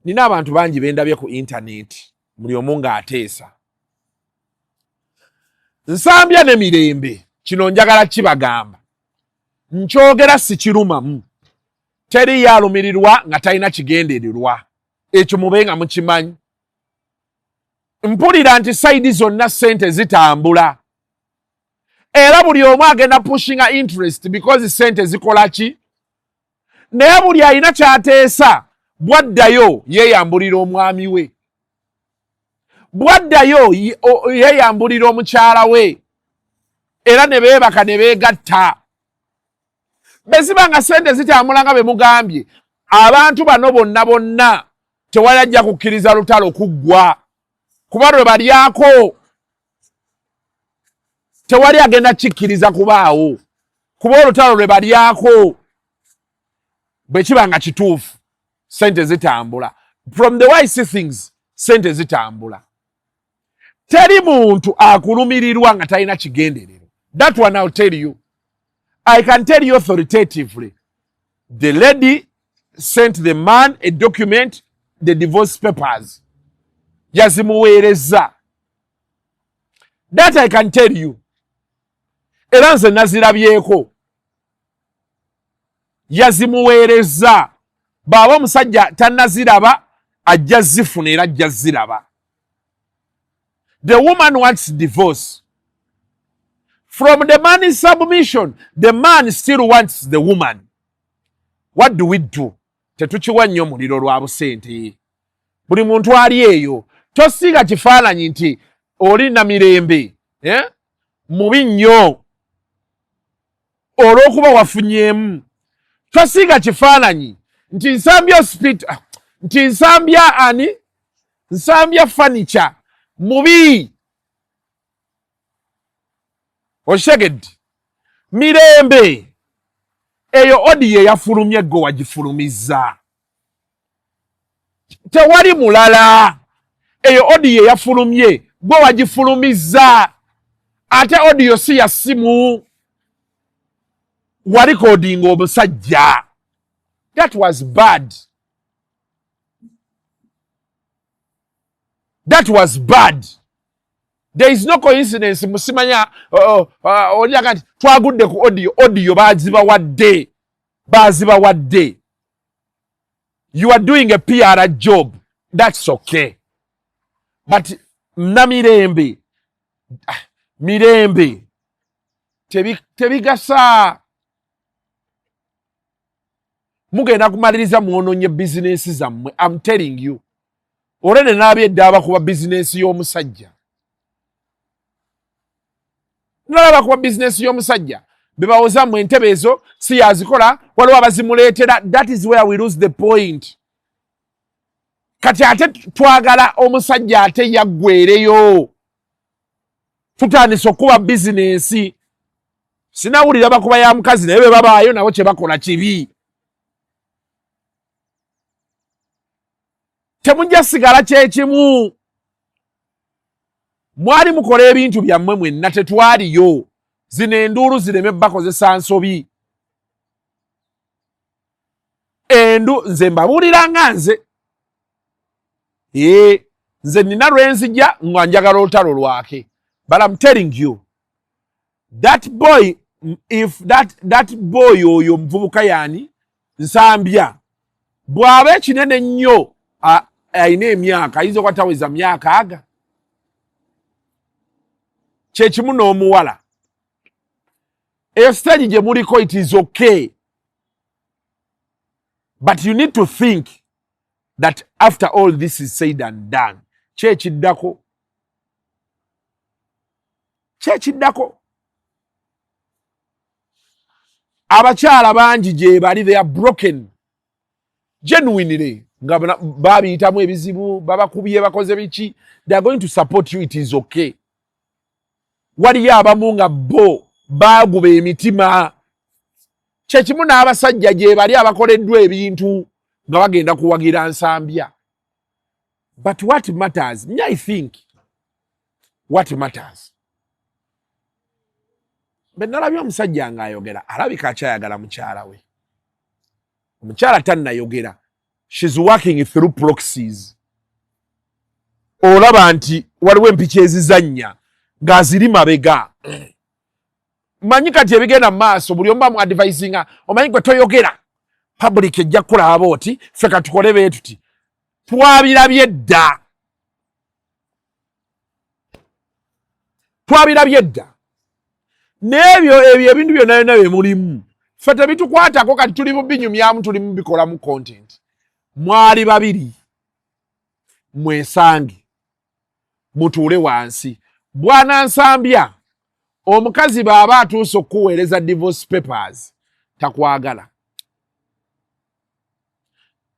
Nina abantu bangi bendabye ku internet, buli omu ng'ateesa. Nsambya ne Mirembe, kino njagala kibagamba. Nkyogera si kirumamu. Teri yalumirirwa nga talina kigendererwa. Ekyo mube nga mukimanyi. Mpulira nti side zonna ssente zitambula. Era buli omu agenda pushinga interest because ssente zikola ki? Naye buli alina ky'ateesa bwaddayo yeeyambulira omwami we. Bwaddayo yeeyambulira omukyala we. Era ne beebaka ne beegatta. Besiba nga ssente zitambula nga be mugambye, abantu bano bonna tewali ajja kukkiriza lutalo kuggwa. Kuba lwe balyako tewali agenda kikkiriza kubaawo. Kuba olutalo lwe balyako bwe kiba nga kituufu, ssente zitambula. From the way I see things, ssente zitambula. Teri muntu akulumirirwa nga talina kigenderero. That one I'll tell you. I can tell you authoritatively. The lady sent the man a document, the divorce papers. Yazimuweereza. That I can tell you. Era nze nazirabyeko. Yazimuweereza. Baba omusajja tannaziraba, ajja zifuna era ajja ziraba. The woman wants divorce. From the man's submission, the man still wants the woman. What do we do? Tetukiwa nnyo muliro lwa busente. Buli muntu ali eyo. Tosiga kifaananyi nti oli na Mirembe. Mubi nnyo. Olw'okuba wafunyeemu. Tosiga kifaananyi nti Nsambya furniture. Mubi. Osheged. Mirembe. Eyo odiye yafulumye gwe wagifulumiza. Tewali mulala. Eyo odiye yafulumye gwe wagifulumiza. Ate odiyo si ya simu. Wali kodingo omusajja. That was bad. That was bad. There is no coincidence. Musimanya onyaga twagudde ku audio baziba wadde. You are doing a PR job. That's okay. But Mirembe tebigasa. Mugenda kumaliriza muononye business zammwe. I'm telling you. Orene nabye daba kuba business y'omusajja. Nalaba kuba business y'omusajja. Bebawoza mu entebe ezo si yazikola waliwo abazimuleetera. That is where we lose the point. kati ate twagala omusajja ate yaggweereyo tutandise okuba bizinensi sinawulira bakuba ya mukazi naye be babaayo nabo kye bakola kibi temujja sigala kyekimu mwali mukola ebintu byammwe mwenna tetwaliyo zino enduulu zireme bakozesa nsobi nze mbabuulira nga nze nze nina lwenzija nga njagala olutalo lwake but I'm telling you that boy if that boy oyo mvubuka yani Nsambya bw'aba ekinene nnyo ayina emyaka ayinza okwataweza myaka aga kyekimu n'omuwala eyo stage gye muliko it is okay but you need to think that after all this is said and done kyekiddako abakyala bangi gye bali they are broken genuinely nga babiyitamu ebizibu babakubye bakoze biki they are going to support you it is okay waliyo abamu nga bo baguba emitima kyekimu n'abasajja gye bali abakoleddwa ebintu nga bagenda kuwagira Nsambya but what matters me I think what matters benalabye omusajja nga ayogera alabika akyayagala mukyala we omukyala tannayogera she's working through proxies olaba nti waliwo empiki ezizannya ng'aziri mabega manyi kati ebigenda mu maaso buli omu bamu advisinga omanyi gwe toyogera public ejja kukulaba oti ffe katukole bee tuti twabirabye dda n'ebyo ebintu byonna byonna bye mulimu ffe tebitukwatako kati tuli mu binyumyamu tuli mu bikolamu content mwali babiri mwesange mutuule wansi bwana Nsambya omukazi baba atuuse okuweereza divorce papers takwagala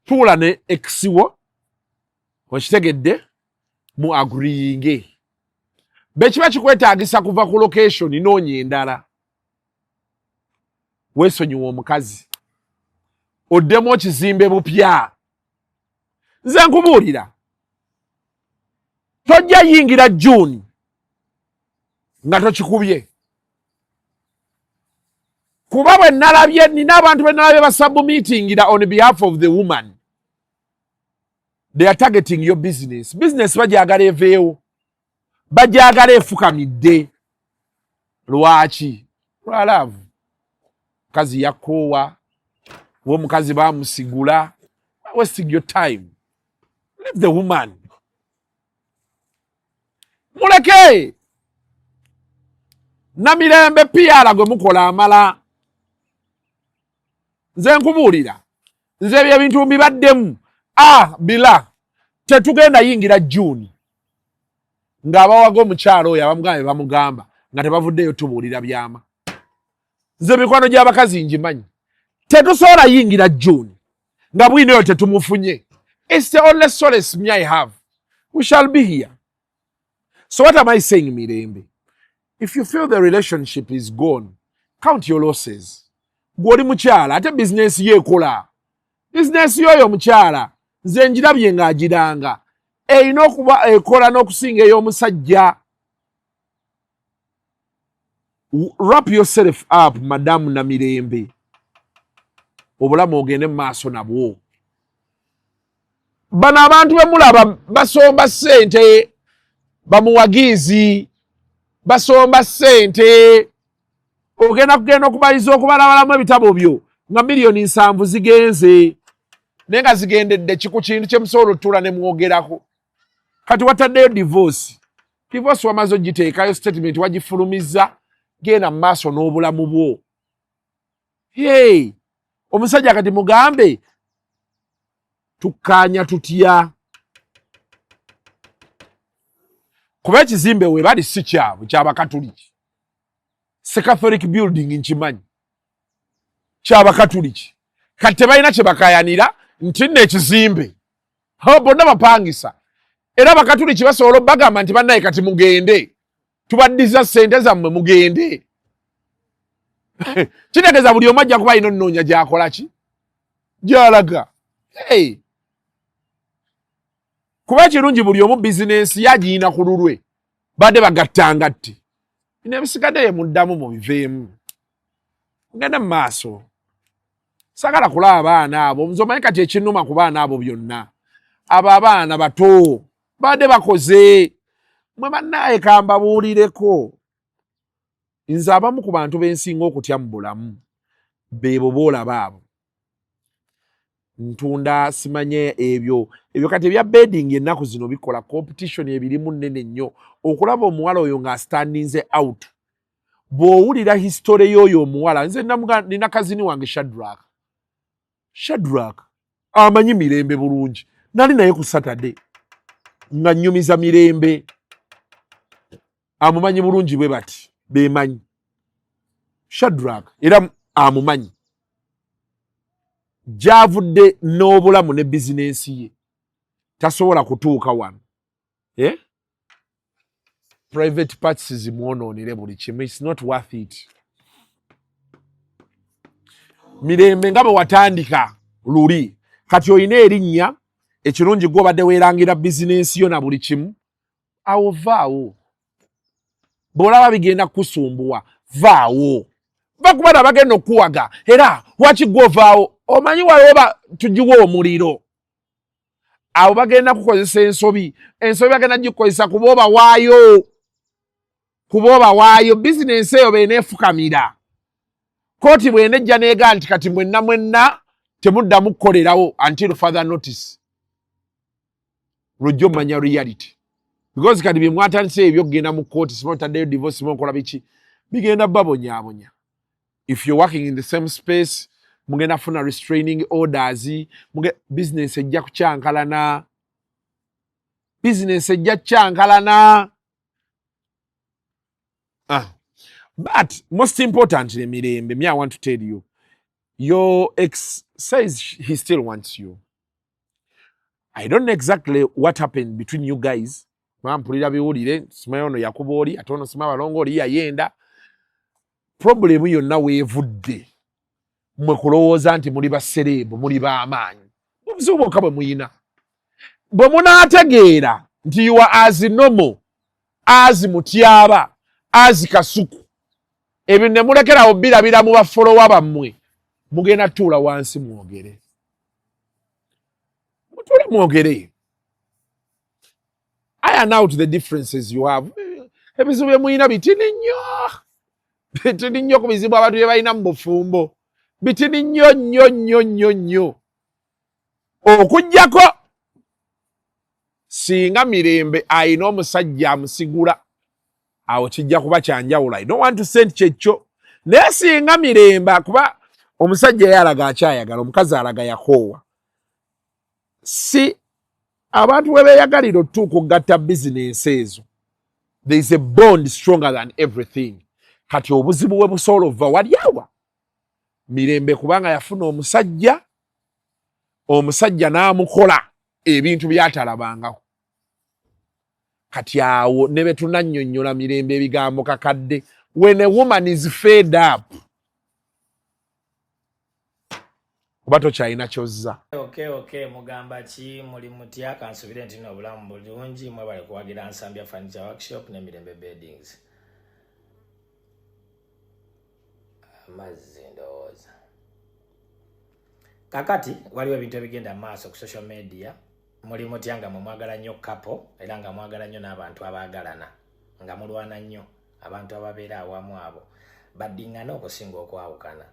tuula ne eksiwo okitegedde mu agreeing bekiba kikwetaagisa kuva ku location noonya endala weesonyiwa omukazi oddemu okizimbe bupya nze nkubuulira tojja yingira June nga tokikubye kuba bwe nalabye nina abantu be nalabye basubmittingira on behalf of the woman they are targeting your business bajagala eveewo bajagala efukamidde lwaki lwalaavu mukazi yakoowa w'omukazi bamusigula wasting your time leave the woman muleke na Mirembe PR gwe mukola amala nze nkubuulira nze bye bintu mbibaddemu bila tetugenda yingira June ng'abawaga omukyalo oyo abamugambe bamugamba nga tebavuddeyo tubuulira byama nze mikwano gy'abakazi ngimanyi tetusobola yingira June nga bwino tetumufunye it's the only solace me I have we shall be here so what am I saying Mirembe if you feel the relationship is gone count your losses gwoli mukyala ate business yekola business yoyo mukyala nze njirabye ng'agiranga eyina okuba ekola n'okusinga ey'omusajja wrap yourself up madamu na Mirembe obulamu ogende mu maaso nabwo bano abantu bemulaba basomba ssente bamuwagizi basomba ssente kugenda okubaliza okubalabalamu ebitabo byo nga miliyoni 7 zigenze naye nga zigendedde kiku kintu kye musobola otuula ne mwogerako kati wataddeyo divorce wamaze ogiteekayo statement wagifulumiza genda mu maaso n'obulamu bwo omusajja kati mugambe tukkaanya tutya kuba ekizimbe we bali si kyabwe ky'abakatuliki si Catholic building nkimanyi ky'abakatuliki kati tebalina kye bakayanira nti nno ekizimbe bonna bapangisa era bakatuli kibasobola bagamba nti bannaye kati mugende tubaddiza ssente zammwe mugende kitegeeza buli omu ajja kuba alina onnoonya gy'akola ki gy'alaga kuba ekirungi buli omu bizinensi yagiina ku lulwe badde bagattangatti bino ebisigadde ye muddamu mubiveemu ngenda mu maaso sagala kulaba abaana abo omuzomanyi kati ekinnuma ku baana abo byonna abo abaana bato badde bakoze mwe bannaye kambabuulireko nze abamu ku bantu bensinga okutya mu bulamu beebo boolaba abo ntunda simanye ebyo kati ebya bedding ennaku zino bikola competition ebirimu nnene nnyo okulaba omuwala oyo ng'astandinze out bw'owulira history y'oyo omuwala nze nina kazini wange Shadrack amanyi Mirembe bulungi nali naye ku Saturday nga nnyumiza Mirembe amumanyi bulungi bwe bati bemanyi Shadrack era amumanyi gy'avudde n'obulamu ne bizinensi ye tasobola kutuuka wano private parts zimwonoonere buli kimu it's not worth it Mirembe nga bwe watandika luli kati oyina erinnya ekirungi gwe obadde weerangira bizinensi yo na buli kimu awo vaawo bw'olaba bigenda kusumbuwa vaawo bakubana bagenda okuwaga era waki gwe ovaawo omanyi waliwo tugiwa omuliro abo bagenda kukozesa ensobi bagenda gikozesa kuba obawaayo bizinensi eyo beeneefukamira kooti bw'enejja neega nti kati mwenna temuddamu kukolerawo until further notice lwojja omanya reality because kati bye mwatandise ebyo kugenda mu kooti simotaddeyo divorce simonkola biki bigenda babonyaabonya if you're working in the same space mugenda funa restraining orders business ejja kukyankalana but most importantly Mirembe, me I want to tell you your ex says he still wants you. I don't know exactly what happened between you guys. Mampulira biwulire simayono yakuboli atono sima balongo oli yayenda problem yonna weevudde mwe kulowooza nti muli baserebu muli b'amaanyi obuzibu bwe muyina bwe munaategeera nti you are as normal as Mutyaba as Kasuku ebyo ne mulekerawo birabira mu bafolowa bammwe mugenda tuula wansi mwogere mwogere iron out the differences you have ebizibu bye muyina bitini nnyo ku bizibu abantu bye balina mu bufumbo bitini nnyo okuggyako singa Mirembe ayina omusajja amusigula awo kijja kuba kyanjawulo. I don't want to send kyekyo naye singa Mirembe kuba omusajja yalaga akyayagala omukazi alaga yakoowa si abantu we beeyagalira otuuka okugatta bizinensi ezo there is a bond stronger than everything kati obuzibu we busobola ova wali awa Mirembe kubanga yafuna omusajja n'amukola ebintu byatalabangako kati awo ne betunannyonnyola Mirembe ebigambo kakadde when a woman is fed up kuba tokyalina kyozza. Okay, mugamba ki muli mutya kansubire nti n'obulamu bulungi mwe bali kuwagira Nsambya Furniture Workshop ne Mirembe Beddings. Amazzi ndowooza. Kakati waliwo ebintu ebigenda maaso ku social media muli mutya nga mwagala nnyo couple era nga mwagala nnyo n'abantu abaagalana nga mulwana nnyo abantu ababeera awamu abo baddingana okusinga okwawukana.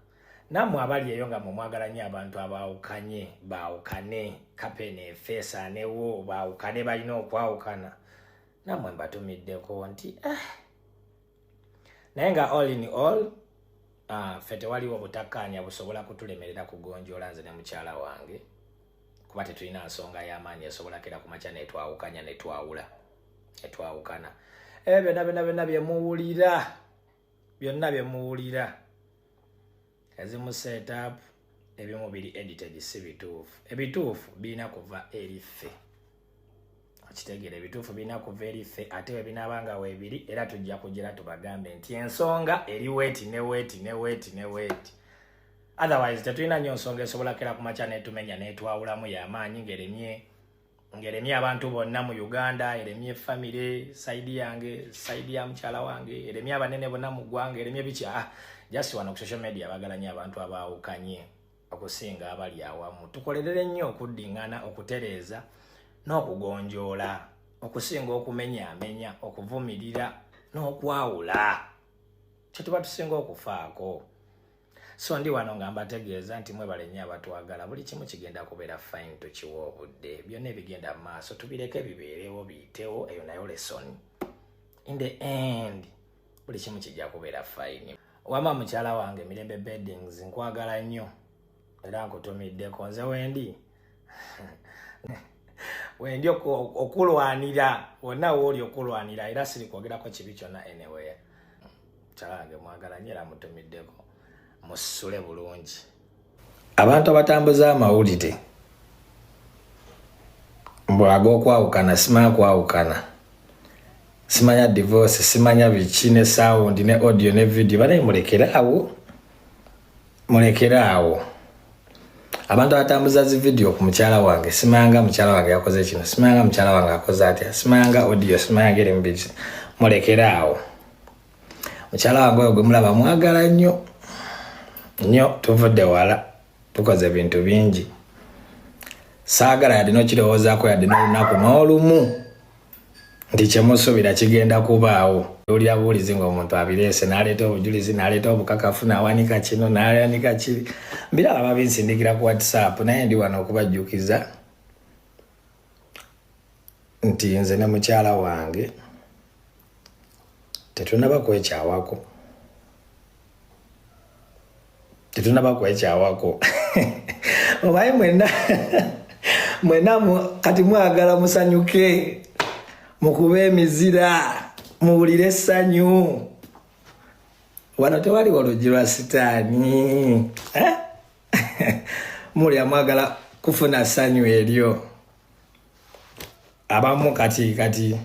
Nammwe abali eyo nga mwagala nnyo abantu abaawukanye baawukane kapene efeesa newo baawukane balina okwawukana nammwe mbatumiddeko nti naye nga all in all ffe tewaliwo butakkaanya busobola kutulemerera kugonjoola nze ne mukyala wange kuba tetulina nsonga y'amaanyi esobola kera ku makya netwawukanya netwawukana byonna byonna bye muwulira ezimu set up ebimu biri edited si bituufu. Ebituufu birina kuva eri ffe. Kitegere ebituufu birina kuva eri ffe ate bwe binaabanga weebiri era tujja kugira tubagambe nti ensonga eri weeti ne weeti ne weeti ne weeti. Otherwise tetulina nnyo nsonga esobola kera ku makya neetumenya neetwawulamu y'amaanyi ng'eremye abantu bonna mu Uganda, eremye family saidi yange, saidi ya mukyala wange, eremye abanene bonna mu ggwanga, eremye biki. Just wano ku social media baagala nnyo abantu abaawukanye okusinga abali awamu. Tukolerere nnyo okuddingana, okutereeza n'okugonjoola, okusinga okumenyaamenya, okuvumirira n'okwawula. Kye tuba tusinga okufaako. So ndi wano nga mbategeeza nti mwebale nnyo abatwagala, buli kimu kigenda kubeera fine tukiwa obudde. Byonna ebigenda mu maaso tubireke bibeerewo biyitewo, eyo nayo lesson. In the end buli kimu kijja kubeera fine. Wama mukyala wange Mirembe Beddings nkwagala nnyo era nkutumiddeko. Nze wendi okulwanira wonna wooli okulwanira era siri kwogerako kibi kyonna anywhere. Mukyala wange mwagala nnyo era mutumiddeko. Musule bulungi. Abantu abatambuza amawulire mbwaga okwawukana, simanya kwawukana, simanya divorce, simanya biki ne sound ne audio ne video, banaye mulekera awo. Abantu abatambuza zi video ku mukyala wange, simanga mukyala wange yakoze kino, simanga mukyala wange akoze atya, simanga audio, simanga ngere mbiki, mulekera awo. Mukyala wange oyo gwe mulaba mwagala nnyo tuvudde wala, tukoze bintu bingi. Saagala yadde n'okirowoozaako yadde n'olunaku n'olumu nti kyemusuubira kigenda kubaawo. Oli abuulizi ng'omuntu abireese n'aleeta obujulizi, n'aleeta obukakafu, n'awanika kino n'awanika kiri. Mbiraba babinsindikira ku WhatsApp, naye ndi wano okubajjukiza nti nze ne mukyala wange tetunaba kwekyawako. Obaye mwena kati mwagala musanyuke, mukube emizira, muwulire essanyu. Wano tewali oluggi lwa sitaani. Muli amwagala kufuna ssanyu eryo. Abamu kati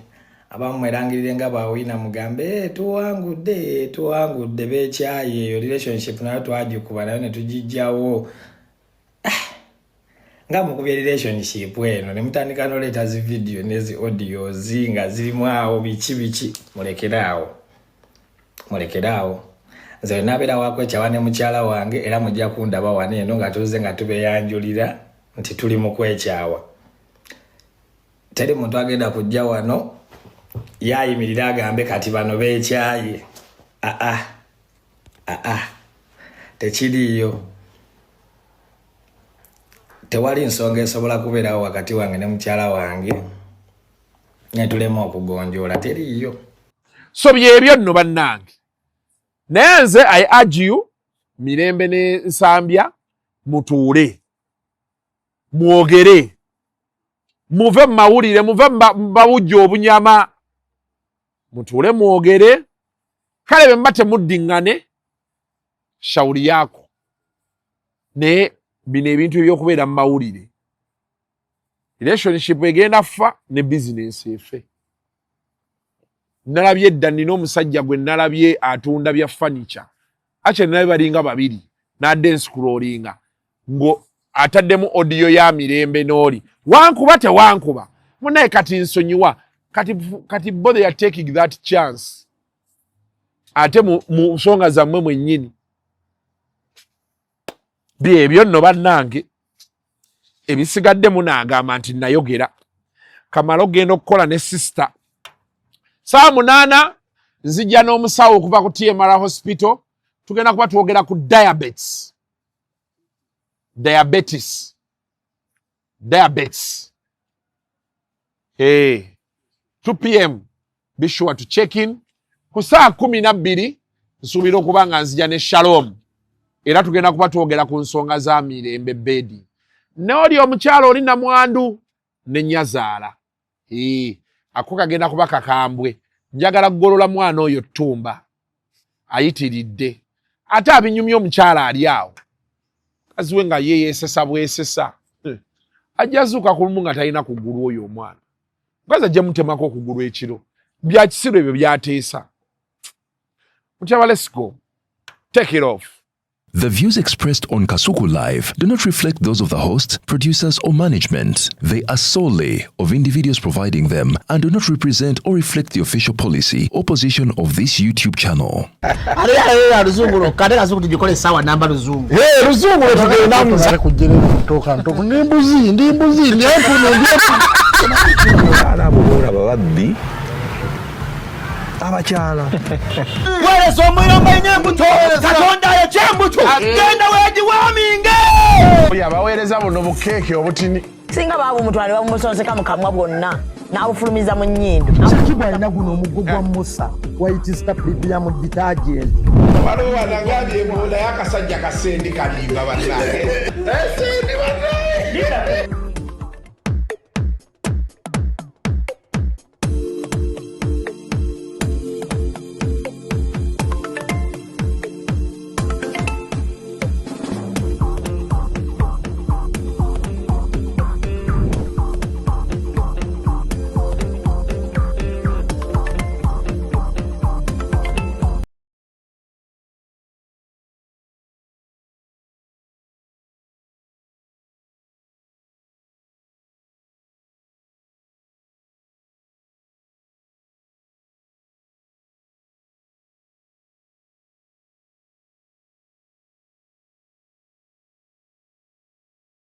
abamu mwerangirire nga bawina mugambe tuwangudde beekyaye eyo relationship nayo twagikuba nayo ne tugijjawo. Nga mukubye relationship eno ne mutandika n'oleeta zi video n'ezi audios nga zirimu awo biki mulekerawo. Nze nabeera wakwekyawa ne mukyala wange era mujja kundaba wano eno nga tuze nga tubeyanjulira nti tuli mu kwekyawa. Teri muntu agenda kujja wano yayimirira agambe kati bano beekyaye. Tekiriyo. Tewali nsonga esobola kubeerawo wakati wange ne mukyala wange ne tulema okugonjoola, teriyo. So byebyo nno bannange. Naye nze I urge you, Mirembe ne Nsambya, mutuule, mwogere, muve mu mawulire, muve mu bawujja obunyama, mutuule mwogere. Kale bwe mba temuddiŋŋane, shauri yako. Naye bino ebintu ebyokubeera mu mawulire, relationship egenda ffa ne business efe. Nalabye edda nina omusajja gwe nalabye atunda bya furniture. Ache nalabye balinga babiri, nadde nscrollinga ngo ataddemu audio ya Mirembe n'oli. Wankuba tewankuba. Munaye kati nsonyiwa. Kati bother ya taking that chance. Ate mu nsonga zammwe mwennyini. Byebyo nno bannange. Ebisigadde munaagamba nti nayogera. Kamala ogenda okukola ne sister. Saa 8 nzijja n'omusawo okuva ku TMR Hospital. Tugenda kuba twogera ku diabetes. 2 p.m. Be sure to check in. Ku saa 12 nsuubira okuba nga nzija ne Shalom. Era tugenda kuba twogera ku nsonga za Mirembe Bedi. N'oli omukyalo oli namwandu ne Nyazaala. Ako kagenda kuba kakambwe. Njagala kugolola mwana oyo Ttumba. Ayitiridde. Ate abinyumya omukyala ali awo. aziwe nga yeesesa bwesesa ajja zuuka ku lumu nga talina kugulu oyo omwana gwaza ajja mutemako okugulu ekiro bya kisiro ebyo byateesa mutyaba let's go take it off. The views expressed on Kasuku Live do not reflect those of the host, producers, or management. They are solely of individuals providing them and do not represent or reflect the official policy or position of this YouTube channel. Abakyala werezo omuyomba enyembuto katonda yekyembuto genda wegiwaminge yabaweereza buno bukeeke obutini singa baabumutwale bamumusonseka mu kamwa bwonna n'abufulumiza mu nnyindo sakibwa alina guno omuggo gwa musa waitisita bibya mu detergent waliwo wanagambye ebola y'akasajja kasendi kalimba bannange esendi bannange